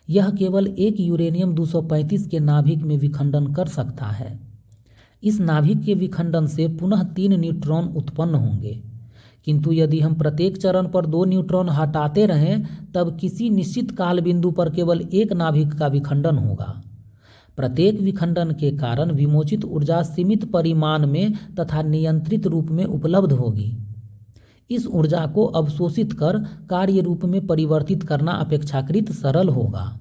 यह केवल एक यूरेनियम 235 के नाभिक में विखंडन कर सकता है। इस नाभिक के विखंडन से पुनः 3 न्यूट्रॉन उत्पन्न होंगे, किंतु यदि हम प्रत्येक चरण पर 2 न्यूट्रॉन हटाते रहें तब किसी निश्चित काल बिंदु पर केवल एक नाभिक का विखंडन होगा। प्रत्येक विखंडन के कारण विमोचित ऊर्जा सीमित परिमाण में तथा नियंत्रित रूप में उपलब्ध होगी। इस ऊर्जा को अवशोषित कर कार्य रूप में परिवर्तित करना अपेक्षाकृत सरल होगा।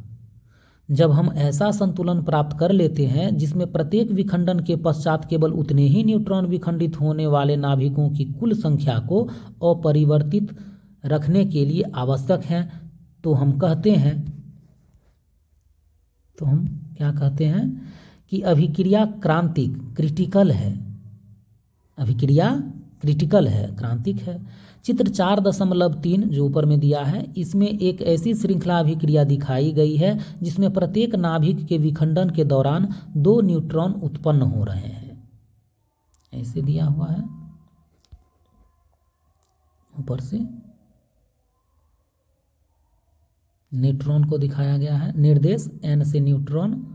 जब हम ऐसा संतुलन प्राप्त कर लेते हैं जिसमें प्रत्येक विखंडन के पश्चात केवल उतने ही न्यूट्रॉन विखंडित होने वाले नाभिकों की कुल संख्या को अपरिवर्तित रखने के लिए आवश्यक है, तो हम क्या कहते हैं कि अभिक्रिया क्रिटिकल है, क्रांतिक है। चित्र 4.3 जो ऊपर में दिया है, इसमें एक ऐसी श्रृंखला अभिक्रिया दिखाई गई है जिसमें प्रत्येक नाभिक के विखंडन के दौरान 2 न्यूट्रॉन उत्पन्न हो रहे हैं। ऐसे दिया हुआ है। ऊपर से न्यूट्रॉन को दिखाया गया है। निर्देश n से न्यूट्रॉन,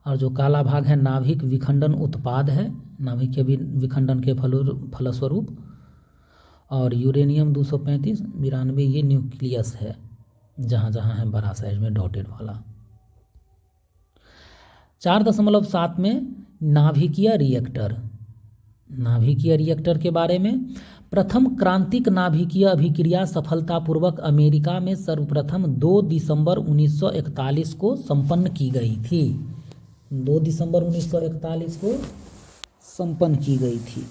और जो काला भाग है नाभिक विखंडन उत्पाद है, नाभिक के विखंडन के फलस्वरूप। और यूरेनियम 235 92 ये न्यूक्लियस है, जहाँ जहाँ है बड़ा साइज में डॉटेड वाला। 4.7 में नाभिकीय रिएक्टर। नाभिकीय रिएक्टर के बारे में, प्रथम क्रांतिक नाभिकीय अभिक्रिया सफलतापूर्वक अमेरिका में सर्वप्रथम 2 दिसंबर 1941 को संपन्न की गई थी। 2 दिसंबर 1941 को संपन्न की गई थी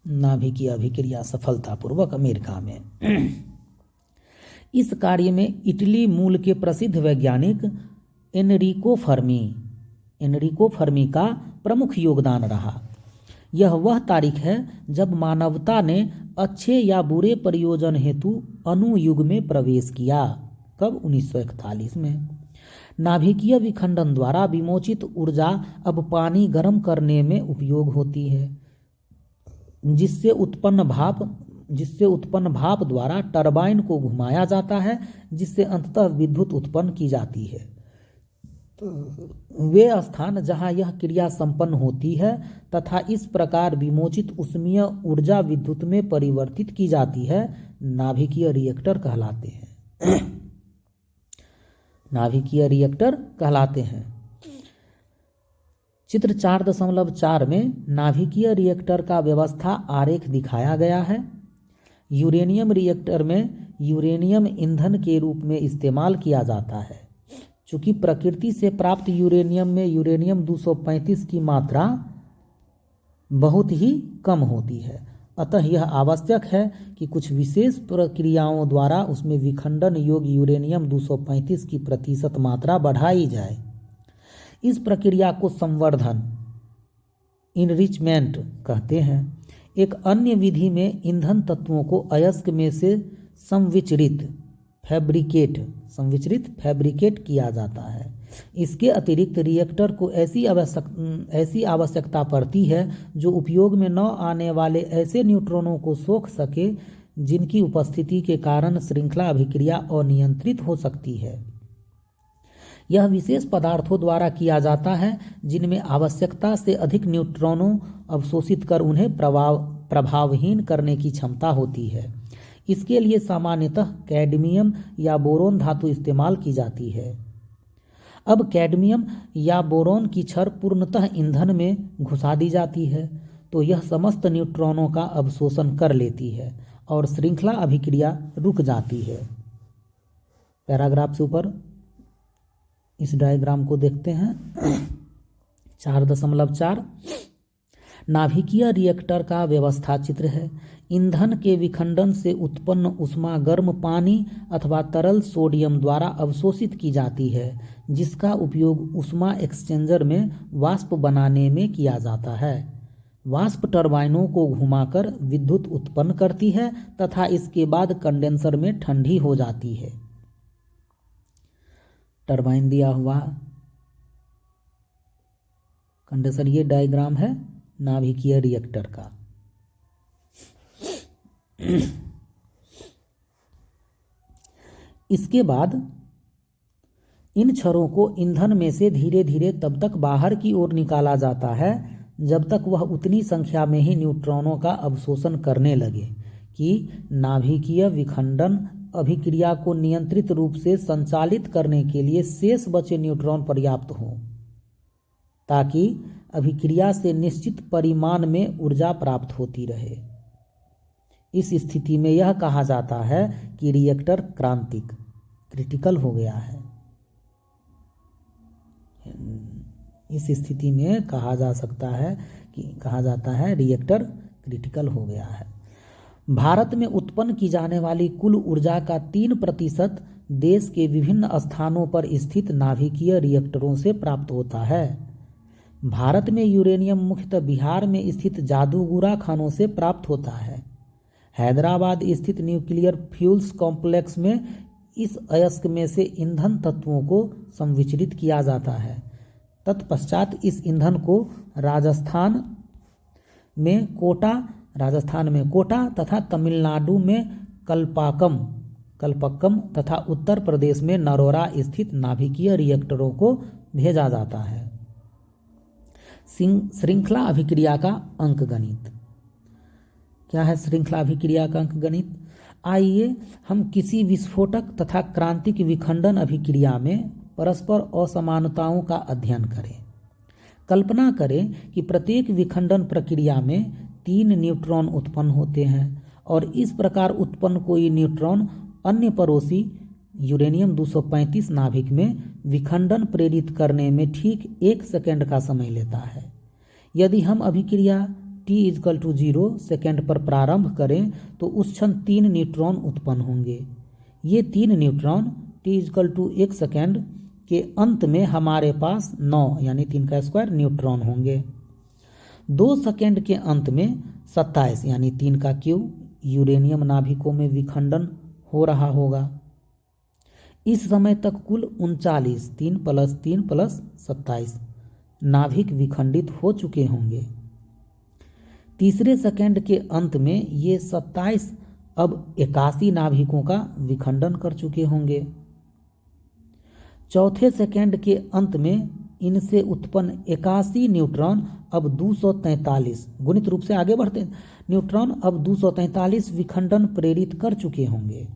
नाभिकीय अभिक्रिया सफलतापूर्वक अमेरिका में। इस कार्य में इटली मूल के प्रसिद्ध वैज्ञानिक एनरिको फर्मी का प्रमुख योगदान रहा। यह वह तारीख है जब मानवता ने अच्छे या बुरे प्रयोजन हेतु अणुयुग में प्रवेश किया। कब? 1941 में। नाभिकीय विखंडन द्वारा विमोचित ऊर्जा अब पानी गर्म करने में उपयोग होती है, जिससे उत्पन्न भाप द्वारा टरबाइन को घुमाया जाता है, जिससे अंततः विद्युत उत्पन्न की जाती है। वे स्थान जहां यह क्रिया संपन्न होती है तथा इस प्रकार विमोचित ऊष्मीय ऊर्जा विद्युत में परिवर्तित की जाती है, नाभिकीय रिएक्टर कहलाते हैं। नाभिकीय रिएक्टर कहलाते हैं। चित्र 4.4 में नाभिकीय रिएक्टर का व्यवस्था आरेख दिखाया गया है। यूरेनियम रिएक्टर में यूरेनियम ईंधन के रूप में इस्तेमाल किया जाता है। चूँकि प्रकृति से प्राप्त यूरेनियम में यूरेनियम 235 की मात्रा बहुत ही कम होती है, अतः यह आवश्यक है कि कुछ विशेष प्रक्रियाओं द्वारा उसमें विखंडन योग्य यूरेनियम 235 की प्रतिशत मात्रा बढ़ाई जाए। इस प्रक्रिया को संवर्धन इनरिचमेंट कहते हैं। एक अन्य विधि में ईंधन तत्वों को अयस्क में से संविचरित फैब्रिकेट किया जाता है। इसके अतिरिक्त रिएक्टर को ऐसी आवश्यकता पड़ती है जो उपयोग में न आने वाले ऐसे न्यूट्रॉनों को सोख सके जिनकी उपस्थिति के कारण श्रृंखला अभिक्रिया अनियंत्रित हो सकती है। यह विशेष पदार्थों द्वारा किया जाता है जिनमें आवश्यकता से अधिक न्यूट्रॉनों अवशोषित कर उन्हें प्रभावहीन करने की क्षमता होती है। इसके लिए सामान्यतः कैडमियम या बोरोन धातु इस्तेमाल की जाती है। अब कैडमियम या बोरोन की छड़ पूर्णतः ईंधन में घुसा दी जाती है तो यह समस्त न्यूट्रॉनों का अवशोषण कर लेती है और श्रृंखला अभिक्रिया रुक जाती है। पैराग्राफ से ऊपर इस डायग्राम को देखते हैं। 4.4 नाभिकीय रिएक्टर का व्यवस्था चित्र है। ईंधन के विखंडन से उत्पन्न ऊष्मा गर्म पानी अथवा तरल सोडियम द्वारा अवशोषित की जाती है, जिसका उपयोग ऊष्मा एक्सचेंजर में वाष्प बनाने में किया जाता है। वाष्प टरबाइनों को घुमाकर विद्युत उत्पन्न करती है तथा इसके बाद कंडेंसर में ठंडी हो जाती है। टरबाइन दिया हुआ कंडेंसर, ये डायग्राम है नाभिकीय रिएक्टर का। इसके बाद इन छड़ों को ईंधन में से धीरे धीरे तब तक बाहर की ओर निकाला जाता है जब तक वह उतनी संख्या में ही न्यूट्रॉनों का अवशोषण करने लगे कि नाभिकीय विखंडन अभिक्रिया को नियंत्रित रूप से संचालित करने के लिए शेष बचे न्यूट्रॉन पर्याप्त हों, ताकि अभिक्रिया से निश्चित परिमाण में ऊर्जा प्राप्त होती रहे। इस स्थिति में यह कहा जाता है कि रिएक्टर क्रिटिकल हो गया है। इस स्थिति में कहा जाता है रिएक्टर क्रिटिकल हो गया है। भारत में उत्पन्न की जाने वाली कुल ऊर्जा का 3% देश के विभिन्न स्थानों पर स्थित नाभिकीय रिएक्टरों से प्राप्त होता है। भारत में यूरेनियम मुख्यतः बिहार में स्थित जादूगुरा खानों से प्राप्त होता है। हैदराबाद स्थित न्यूक्लियर फ्यूल्स कॉम्प्लेक्स में इस अयस्क में से ईंधन तत्वों को संविचरित किया जाता है। तत्पश्चात इस ईंधन को राजस्थान में कोटा तथा तमिलनाडु में कल्पक्कम तथा उत्तर प्रदेश में नरोरा स्थित नाभिकीय रिएक्टरों को भेजा जाता है। श्रृंखला अभिक्रिया का अंकगणित। क्या है श्रृंखला अभिक्रिया का अंकगणित? आइए हम किसी विस्फोटक तथा क्रांतिक विखंडन अभिक्रिया में परस्पर असमानताओं का अध्ययन करें। कल्पना करें कि प्रत्येक विखंडन प्रक्रिया में 3 न्यूट्रॉन उत्पन्न होते हैं और इस प्रकार उत्पन्न कोई न्यूट्रॉन अन्य पड़ोसी यूरेनियम 235 नाभिक में विखंडन प्रेरित करने में ठीक 1 सेकेंड का समय लेता है। यदि हम अभिक्रिया t=0 सेकेंड पर प्रारंभ करें तो उस क्षण 3 न्यूट्रॉन उत्पन्न होंगे। ये 3 न्यूट्रॉन t=1 सेकेंड के अंत में हमारे पास 9 यानी 3 का स्क्वायर न्यूट्रॉन होंगे। 2 सेकेंड के अंत में 27 यानी 3 का क्यूब यूरेनियम नाभिकों में विखंडन हो रहा होगा। इस समय तक कुल 39 3 + 3 + 27 नाभिक विखंडित हो चुके होंगे। तीसरे सेकेंड के अंत में ये 27 अब 81 नाभिकों का विखंडन कर चुके होंगे। चौथे सेकेंड के अंत में इनसे उत्पन्न 81 न्यूट्रॉन अब 243 गुणित रूप से आगे बढ़ते न्यूट्रॉन अब 243 विखंडन प्रेरित कर चुके होंगे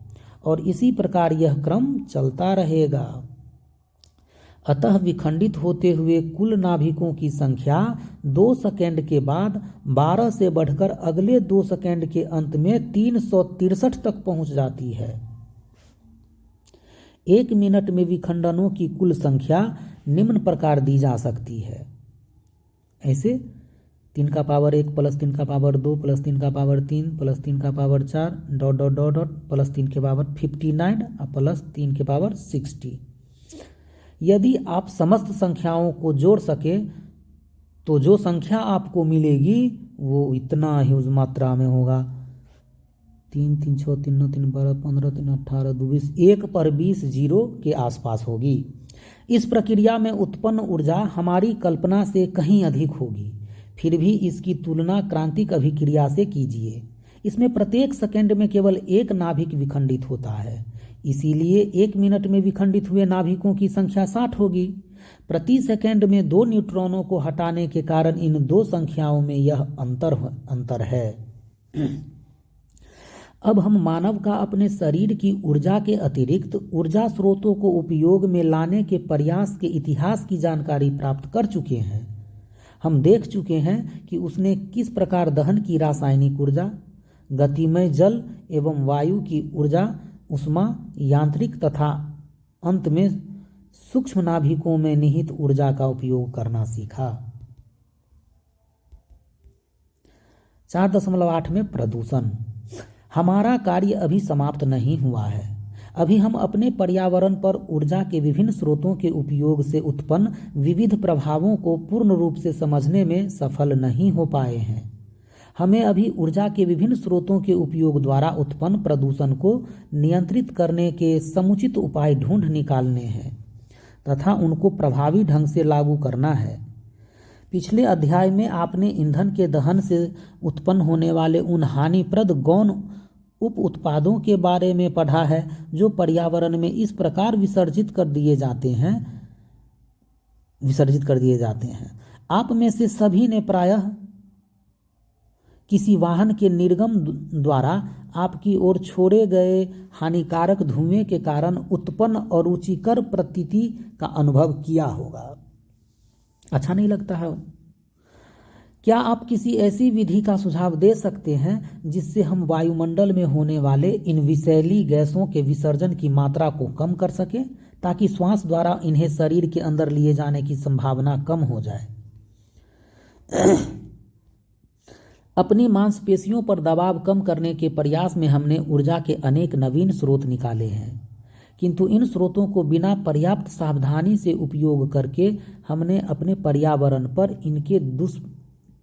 और इसी प्रकार यह क्रम चलता रहेगा। अतः विखंडित होते हुए कुल नाभिकों की संख्या 2 सेकेंड के बाद 12 से बढ़कर अगले 2 सेकेंड के अंत में 363 तक पहुंच जाती है। 1 मिनट में विखंडनों की कुल संख्या निम्न प्रकार दी जा सकती है। ऐसे 3 का पावर 1 + 3 का पावर 2 + 3 का पावर 3 + 3 का पावर 4 ... +3 के पावर 59 और +3 के पावर 60। यदि आप समस्त संख्याओं को जोड़ सके तो जो संख्या आपको मिलेगी वो इतना ह्यूज मात्रा में होगा। 3 3 6 3 9 3 12 15 3 18 2 20 1 पर 20 जीरो के आसपास होगी। इस प्रक्रिया में उत्पन्न ऊर्जा हमारी कल्पना से कहीं अधिक होगी। फिर भी इसकी तुलना क्रांतिक अभिक्रिया से कीजिए। इसमें प्रत्येक सेकंड में केवल 1 नाभिक विखंडित होता है, इसीलिए 1 मिनट में विखंडित हुए नाभिकों की संख्या 60 होगी। प्रति सेकंड में 2 न्यूट्रॉनों को हटाने के कारण इन 2 संख्याओं में यह अंतर है। अब हम मानव का अपने शरीर की ऊर्जा के अतिरिक्त ऊर्जा स्रोतों को उपयोग में लाने के प्रयास के इतिहास की जानकारी प्राप्त कर चुके हैं। हम देख चुके हैं कि उसने किस प्रकार दहन की रासायनिक ऊर्जा, गतिमय जल एवं वायु की ऊर्जा, ऊष्मा, यांत्रिक तथा अंत में सूक्ष्म नाभिकों में निहित ऊर्जा का उपयोग करना सीखा। 4.8 में प्रदूषण। हमारा कार्य अभी समाप्त नहीं हुआ है। अभी हम अपने पर्यावरण पर ऊर्जा के विभिन्न स्रोतों के उपयोग से उत्पन्न विविध प्रभावों को पूर्ण रूप से समझने में सफल नहीं हो पाए हैं। हमें अभी ऊर्जा के विभिन्न स्रोतों के उपयोग द्वारा उत्पन्न प्रदूषण को नियंत्रित करने के समुचित उपाय ढूंढ निकालने हैं तथा उनको प्रभावी ढंग से लागू करना है। पिछले अध्याय में आपने ईंधन के दहन से उत्पन्न होने वाले उन हानिप्रद गौण उप उत्पादों के बारे में पढ़ा है जो पर्यावरण में इस प्रकार विसर्जित कर दिए जाते हैं। आप में से सभी ने प्रायः किसी वाहन के निर्गम द्वारा आपकी ओर छोड़े गए हानिकारक धुएं के कारण उत्पन्न अरुचिकर प्रतीति का अनुभव किया होगा। अच्छा नहीं लगता है? क्या आप किसी ऐसी विधि का सुझाव दे सकते हैं जिससे हम वायुमंडल में होने वाले इन विषैली गैसों के विसर्जन की मात्रा को कम कर सकें ताकि श्वास द्वारा इन्हें शरीर के अंदर लिए जाने की संभावना कम हो जाए? अपनी मांसपेशियों पर दबाव कम करने के प्रयास में हमने ऊर्जा के अनेक नवीन स्रोत निकाले हैं, किंतु इन स्रोतों को बिना पर्याप्त सावधानी से उपयोग करके हमने अपने पर्यावरण पर इनके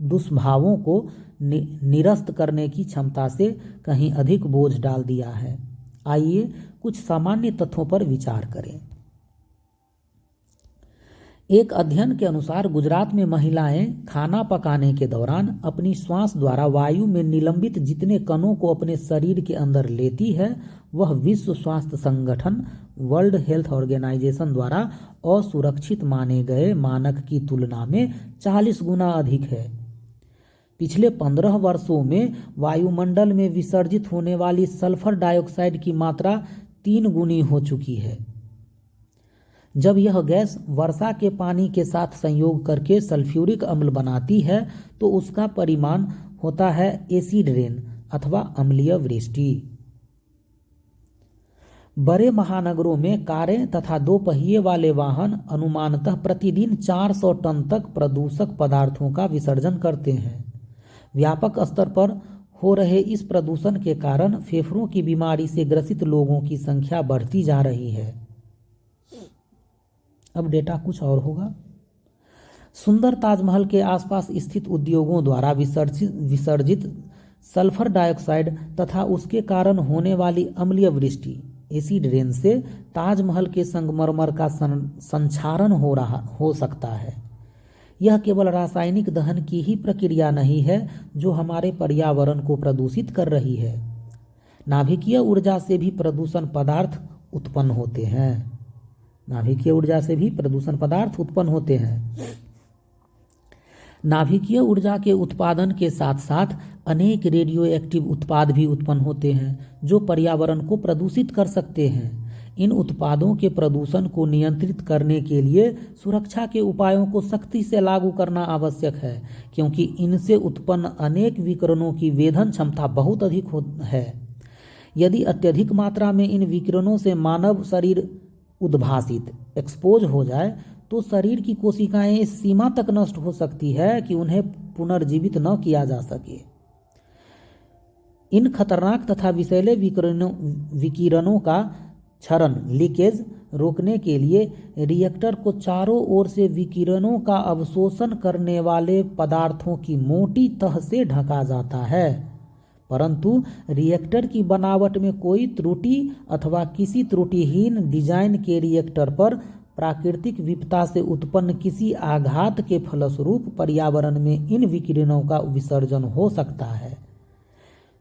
दुष्प्रभावों को निरस्त करने की क्षमता से कहीं अधिक बोझ डाल दिया है। आइए कुछ सामान्य तथ्यों पर विचार करें। एक अध्ययन के अनुसार गुजरात में महिलाएं खाना पकाने के दौरान अपनी श्वास द्वारा वायु में निलंबित जितने कणों को अपने शरीर के अंदर लेती है वह विश्व स्वास्थ्य संगठन वर्ल्ड हेल्थ ऑर्गेनाइजेशन द्वारा असुरक्षित माने गए मानक की तुलना में 40 गुना अधिक है। पिछले 15 वर्षों में वायुमंडल में विसर्जित होने वाली सल्फर डाइऑक्साइड की मात्रा 3 गुनी हो चुकी है। जब यह गैस वर्षा के पानी के साथ संयोग करके सल्फ्यूरिक अम्ल बनाती है तो उसका परिमाण होता है एसिड रेन अथवा अम्लीय वृष्टि। बड़े महानगरों में कारें तथा 2 पहिए वाले वाहन अनुमानतः प्रतिदिन 400 टन तक प्रदूषक पदार्थों का विसर्जन करते हैं। व्यापक स्तर पर हो रहे इस प्रदूषण के कारण फेफड़ों की बीमारी से ग्रसित लोगों की संख्या बढ़ती जा रही है। अब डेटा कुछ और होगा। सुंदर ताजमहल के आसपास स्थित उद्योगों द्वारा विसर्जित सल्फर डाइऑक्साइड तथा उसके कारण होने वाली अम्लीय वृष्टि एसिड रेन से ताजमहल के संगमरमर का संक्षारण हो सकता है। यह केवल रासायनिक दहन की ही प्रक्रिया नहीं है जो हमारे पर्यावरण को प्रदूषित कर रही है। नाभिकीय ऊर्जा से भी प्रदूषण पदार्थ उत्पन्न होते हैं। नाभिकीय ऊर्जा से भी प्रदूषण पदार्थ उत्पन्न होते हैं। नाभिकीय ऊर्जा के उत्पादन के साथ साथ अनेक रेडियो एक्टिव उत्पाद भी उत्पन्न होते हैं जो पर्यावरण को प्रदूषित कर सकते हैं। इन उत्पादों के प्रदूषण को नियंत्रित करने के लिए सुरक्षा के उपायों को सख्ती से लागू करना आवश्यक है, क्योंकि इनसे उत्पन्न अनेक विकिरणों की वेधन क्षमता बहुत अधिक है। यदि अत्यधिक मात्रा में इन विकिरणों से मानव शरीर उद्भासित एक्सपोज हो जाए तो शरीर की कोशिकाएं इस सीमा तक नष्ट हो सकती है कि उन्हें पुनर्जीवित न किया जा सके। इन खतरनाक तथा विषैले विकिरणों का क्षरण लीकेज रोकने के लिए रिएक्टर को चारों ओर से विकिरणों का अवशोषण करने वाले पदार्थों की मोटी तह से ढका जाता है, परंतु रिएक्टर की बनावट में कोई त्रुटि अथवा किसी त्रुटिहीन डिजाइन के रिएक्टर पर प्राकृतिक विपदा से उत्पन्न किसी आघात के फलस्वरूप पर्यावरण में इन विकिरणों का विसर्जन हो सकता है।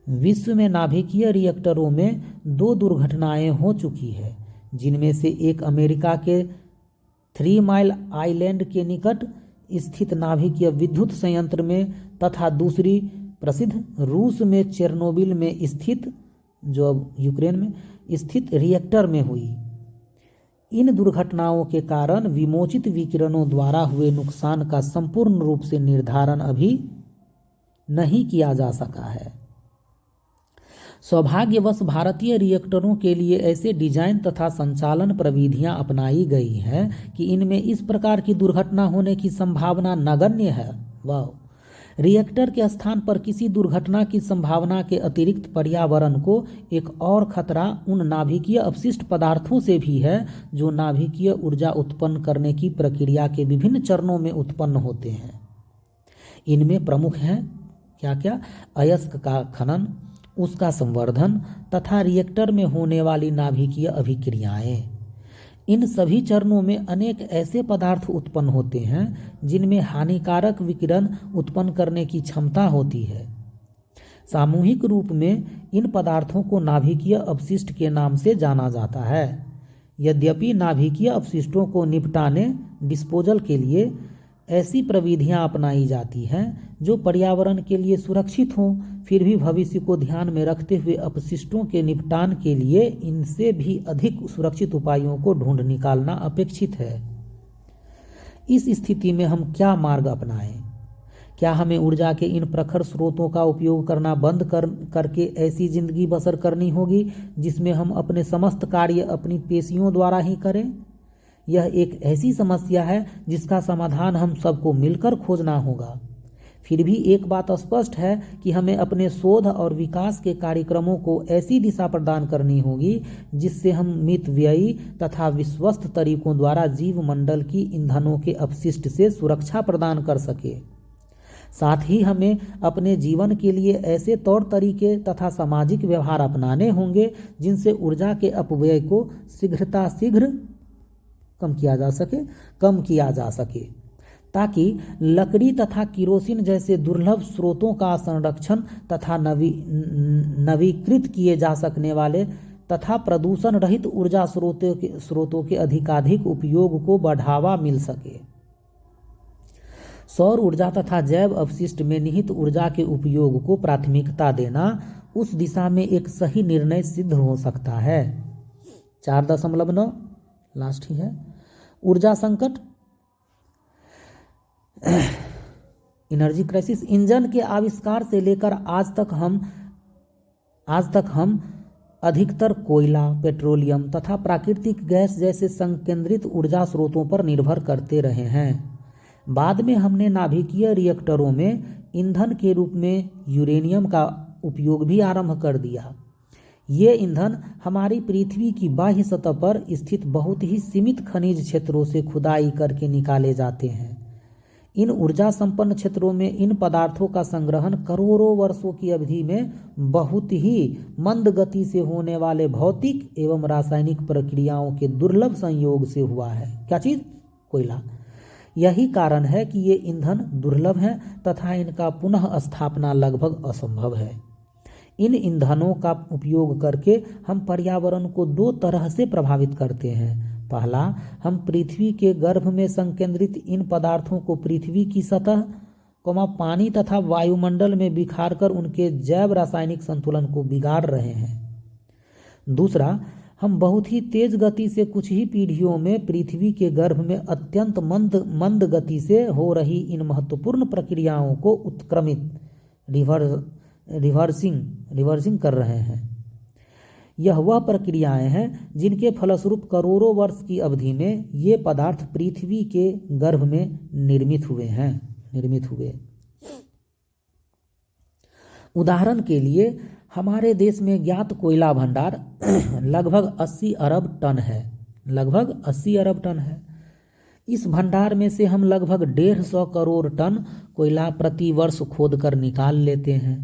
विश्व में नाभिकीय रिएक्टरों में 2 दुर्घटनाएं हो चुकी है, जिनमें से एक अमेरिका के 3 माइल आइलैंड के निकट स्थित नाभिकीय विद्युत संयंत्र में तथा दूसरी प्रसिद्ध रूस में चेरनोबिल में स्थित, जो अब यूक्रेन में स्थित रिएक्टर में हुई। इन दुर्घटनाओं के कारण विमोचित विकिरणों द्वारा हुए नुकसान का संपूर्ण रूप से निर्धारण अभी नहीं किया जा सका है। सौभाग्यवश भारतीय रिएक्टरों के लिए ऐसे डिजाइन तथा संचालन प्रविधियां अपनाई गई हैं कि इनमें इस प्रकार की दुर्घटना होने की संभावना नगण्य है। वाह! रिएक्टर के स्थान पर किसी दुर्घटना की संभावना के अतिरिक्त पर्यावरण को एक और खतरा उन नाभिकीय अपशिष्ट पदार्थों से भी है जो नाभिकीय ऊर्जा उत्पन्न करने की प्रक्रिया के विभिन्न चरणों में उत्पन्न होते हैं। इनमें प्रमुख हैं क्या? अयस्क का खनन, उसका संवर्धन तथा रिएक्टर में होने वाली नाभिकीय अभिक्रियाएं। इन सभी चरणों में अनेक ऐसे पदार्थ उत्पन्न होते हैं जिनमें हानिकारक विकिरण उत्पन्न करने की क्षमता होती है। सामूहिक रूप में इन पदार्थों को नाभिकीय अपशिष्ट के नाम से जाना जाता है। यद्यपि नाभिकीय अपशिष्टों को निपटाने डिस्पोजल के लिए ऐसी प्रविधियां अपनाई जाती हैं जो पर्यावरण के लिए सुरक्षित हों, फिर भी भविष्य को ध्यान में रखते हुए अपशिष्टों के निपटान के लिए इनसे भी अधिक सुरक्षित उपायों को ढूंढ निकालना अपेक्षित है। इस स्थिति में हम क्या मार्ग अपनाएं? क्या हमें ऊर्जा के इन प्रखर स्रोतों का उपयोग करना बंद करके ऐसी जिंदगी बसर करनी होगी जिसमें हम अपने समस्त कार्य अपनी पेशियों द्वारा ही करें? यह एक ऐसी समस्या है जिसका समाधान हम सबको मिलकर खोजना होगा। फिर भी एक बात स्पष्ट है कि हमें अपने शोध और विकास के कार्यक्रमों को ऐसी दिशा प्रदान करनी होगी जिससे हम मितव्ययी तथा विश्वस्त तरीकों द्वारा जीव मंडल की ईंधनों के अपशिष्ट से सुरक्षा प्रदान कर सके। साथ ही हमें अपने जीवन के लिए ऐसे तौर तरीके तथा सामाजिक व्यवहार अपनाने होंगे जिनसे ऊर्जा के अपव्यय को शीघ्र कम किया जा सके ताकि लकड़ी तथा किरोसिन जैसे दुर्लभ स्रोतों का संरक्षण तथा नवीकृत किए जा सकने वाले तथा प्रदूषण रहित ऊर्जा स्रोतों के अधिकाधिक उपयोग को बढ़ावा मिल सके। सौर ऊर्जा तथा जैव अपशिष्ट में निहित ऊर्जा के उपयोग को प्राथमिकता देना उस दिशा में एक सही निर्णय सिद्ध हो सकता है। 4.9 लास्ट ही है। ऊर्जा संकट एनर्जी क्राइसिस। इंजन के आविष्कार से लेकर आज तक हम अधिकतर कोयला, पेट्रोलियम तथा प्राकृतिक गैस जैसे संकेंद्रित ऊर्जा स्रोतों पर निर्भर करते रहे हैं। बाद में हमने नाभिकीय रिएक्टरों में ईंधन के रूप में यूरेनियम का उपयोग भी आरंभ कर दिया। ये ईंधन हमारी पृथ्वी की बाह्य सतह पर स्थित बहुत ही सीमित खनिज क्षेत्रों से खुदाई करके निकाले जाते हैं। इन ऊर्जा संपन्न क्षेत्रों में इन पदार्थों का संग्रहण करोड़ों वर्षों की अवधि में बहुत ही मंद गति से होने वाले भौतिक एवं रासायनिक प्रक्रियाओं के दुर्लभ संयोग से हुआ है। क्या चीज़? कोयला। यही कारण है कि ये ईंधन दुर्लभ हैं तथा इनका पुनः स्थापना लगभग असंभव है। इन ईंधनों का उपयोग करके हम पर्यावरण को दो तरह से प्रभावित करते हैं। पहला, हम पृथ्वी के गर्भ में संकेंद्रित इन पदार्थों को पृथ्वी की सतह, पानी तथा वायुमंडल में बिखारकर उनके जैव रासायनिक संतुलन को बिगाड़ रहे हैं। दूसरा, हम बहुत ही तेज गति से कुछ ही पीढ़ियों में पृथ्वी के गर्भ में अत्यंत मंद गति से हो रही इन महत्वपूर्ण प्रक्रियाओं को उत्क्रमित रिवर्सिंग कर रहे हैं। यह वह प्रक्रियाएं हैं जिनके फलस्वरूप करोड़ों वर्ष की अवधि में ये पदार्थ पृथ्वी के गर्भ में निर्मित हुए। उदाहरण के लिए हमारे देश में ज्ञात कोयला भंडार लगभग 80 अरब टन है। इस भंडार में से हम लगभग 150 करोड़ टन कोयला प्रति वर्ष खोदकर निकाल लेते हैं।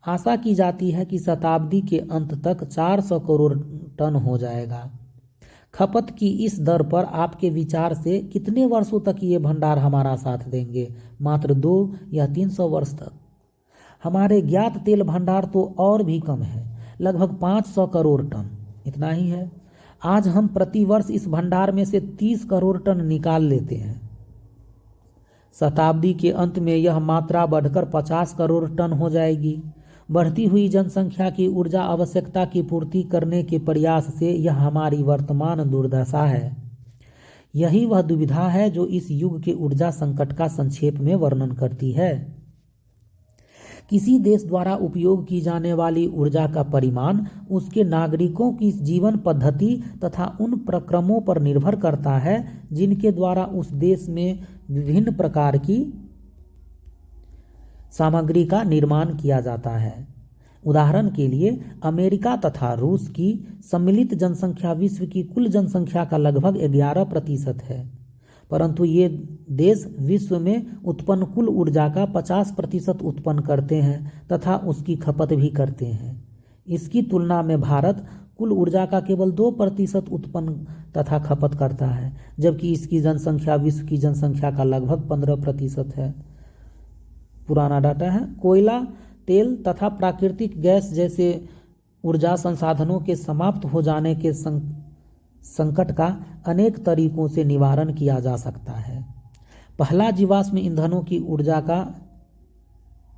आशा की जाती है कि शताब्दी के अंत तक 400 करोड़ टन हो जाएगा। खपत की इस दर पर आपके विचार से कितने वर्षों तक ये भंडार हमारा साथ देंगे? मात्र 2 या 300 वर्ष तक। हमारे ज्ञात तेल भंडार तो और भी कम है, लगभग 500 करोड़ टन, इतना ही है। आज हम प्रति वर्ष इस भंडार में से 30 करोड़ टन निकाल लेते हैं। शताब्दी के अंत में यह मात्रा बढ़कर 50 करोड़ टन हो जाएगी। बढ़ती हुई जनसंख्या की ऊर्जा आवश्यकता की पूर्ति करने के प्रयास से यह हमारी वर्तमान दुर्दशा है। यही वह दुविधा है जो इस युग के ऊर्जा संकट का संक्षेप में वर्णन करती है। किसी देश द्वारा उपयोग की जाने वाली ऊर्जा का परिमाण उसके नागरिकों की जीवन पद्धति तथा उन प्रक्रमों पर निर्भर करता है जिनके द्वारा उस देश में विभिन्न प्रकार की सामग्री का निर्माण किया जाता है। उदाहरण के लिए अमेरिका तथा रूस की सम्मिलित जनसंख्या विश्व की कुल जनसंख्या का लगभग 11% है, परंतु ये देश विश्व में उत्पन्न कुल ऊर्जा का 50% उत्पन्न करते हैं तथा उसकी खपत भी करते हैं। इसकी तुलना में भारत कुल ऊर्जा का केवल 2% उत्पन्न तथा खपत करता है, जबकि इसकी जनसंख्या विश्व की जनसंख्या का लगभग 15% है। पुराना डाटा है। कोयला, तेल तथा प्राकृतिक गैस जैसे ऊर्जा संसाधनों के समाप्त हो जाने के संकट का अनेक तरीकों से निवारण किया जा सकता है। पहला, जीवाश्म ईंधनों की ऊर्जा का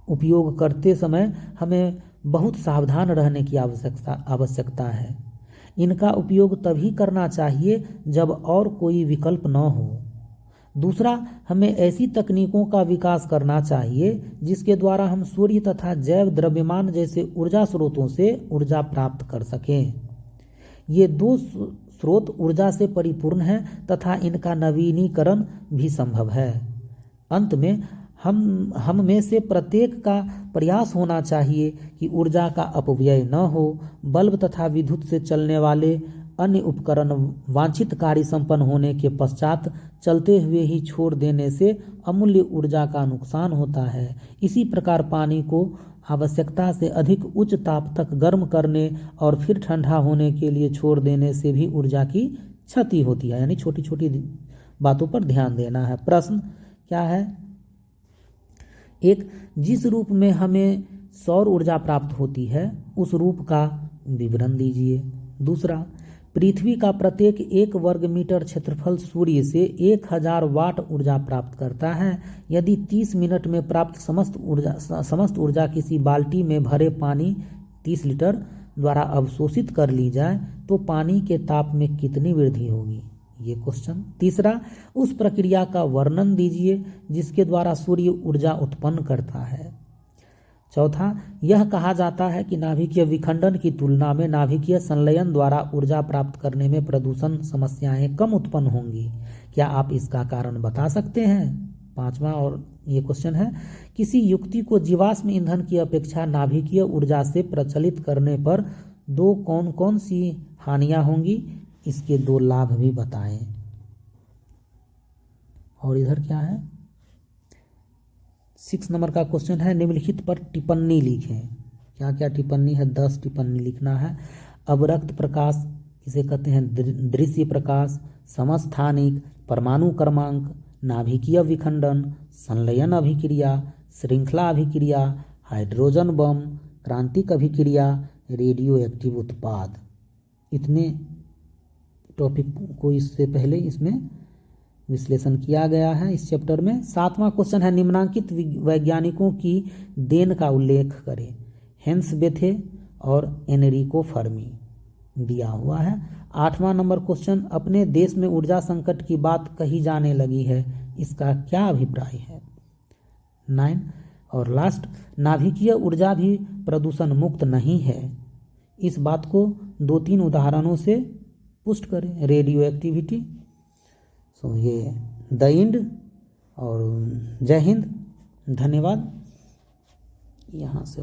उपयोग करते समय हमें बहुत सावधान रहने की आवश्यकता है। इनका उपयोग तभी करना चाहिए जब और कोई विकल्प न हो। दूसरा, हमें ऐसी तकनीकों का विकास करना चाहिए जिसके द्वारा हम सूर्य तथा जैव द्रव्यमान जैसे ऊर्जा स्रोतों से ऊर्जा प्राप्त कर सकें। ये दो स्रोत ऊर्जा से परिपूर्ण हैं तथा इनका नवीनीकरण भी संभव है। अंत में हम में से प्रत्येक का प्रयास होना चाहिए कि ऊर्जा का अपव्यय न हो। बल्ब तथा विद्युत से चलने वाले अन्य उपकरण वांछित कार्य संपन्न होने के पश्चात चलते हुए ही छोड़ देने से अमूल्य ऊर्जा का नुकसान होता है। इसी प्रकार पानी को आवश्यकता से अधिक उच्च ताप तक गर्म करने और फिर ठंडा होने के लिए छोड़ देने से भी ऊर्जा की क्षति होती है, यानी छोटी छोटी बातों पर ध्यान देना है। प्रश्न क्या है? एक, जिस रूप में हमें सौर ऊर्जा प्राप्त होती है उस रूप का विवरण दीजिए। दूसरा, पृथ्वी का प्रत्येक 1 वर्ग मीटर क्षेत्रफल सूर्य से 1000 वाट ऊर्जा प्राप्त करता है। यदि 30 मिनट में प्राप्त समस्त ऊर्जा किसी बाल्टी में भरे पानी 30 लीटर द्वारा अवशोषित कर ली जाए तो पानी के ताप में कितनी वृद्धि होगी? ये क्वेश्चन। तीसरा, उस प्रक्रिया का वर्णन दीजिए जिसके द्वारा सूर्य ऊर्जा उत्पन्न करता है। चौथा, यह कहा जाता है कि नाभिकीय विखंडन की तुलना में नाभिकीय संलयन द्वारा ऊर्जा प्राप्त करने में प्रदूषण समस्याएं कम उत्पन्न होंगी। क्या आप इसका कारण बता सकते हैं? पांचवा और ये क्वेश्चन है, किसी युक्ति को जीवाश्म ईंधन की अपेक्षा नाभिकीय ऊर्जा से प्रचलित करने पर दो कौन कौन सी हानियां होंगी? इसके 2 लाभ भी बताएं। और इधर क्या है? 6 नंबर का क्वेश्चन है, निम्नलिखित पर टिप्पणी लिखें। क्या क्या टिप्पणी है? 10 टिप्पणी लिखना है। अवरक्त प्रकाश किसे कहते हैं? दृश्य प्रकाश, समस्थानिक, परमाणु क्रमांक, नाभिकीय विखंडन, संलयन अभिक्रिया, श्रृंखला अभिक्रिया, हाइड्रोजन बम, क्रांतिक अभिक्रिया, रेडियो एक्टिव उत्पाद। इतने टॉपिक को इससे पहले इसमें विश्लेषण किया गया है इस चैप्टर में। 7वां क्वेश्चन है, निम्नांकित वैज्ञानिकों की देन का उल्लेख करें। हेंस बेथे और एनरिको फर्मी दिया हुआ है। 8वां नंबर क्वेश्चन, अपने देश में ऊर्जा संकट की बात कही जाने लगी है, इसका क्या अभिप्राय है? 9 और लास्ट, नाभिकीय ऊर्जा भी प्रदूषण मुक्त नहीं है, इस बात को 2-3 उदाहरणों से पुष्ट करें। Radio activity. सो ये द इंड और जय हिंद, धन्यवाद। यहाँ से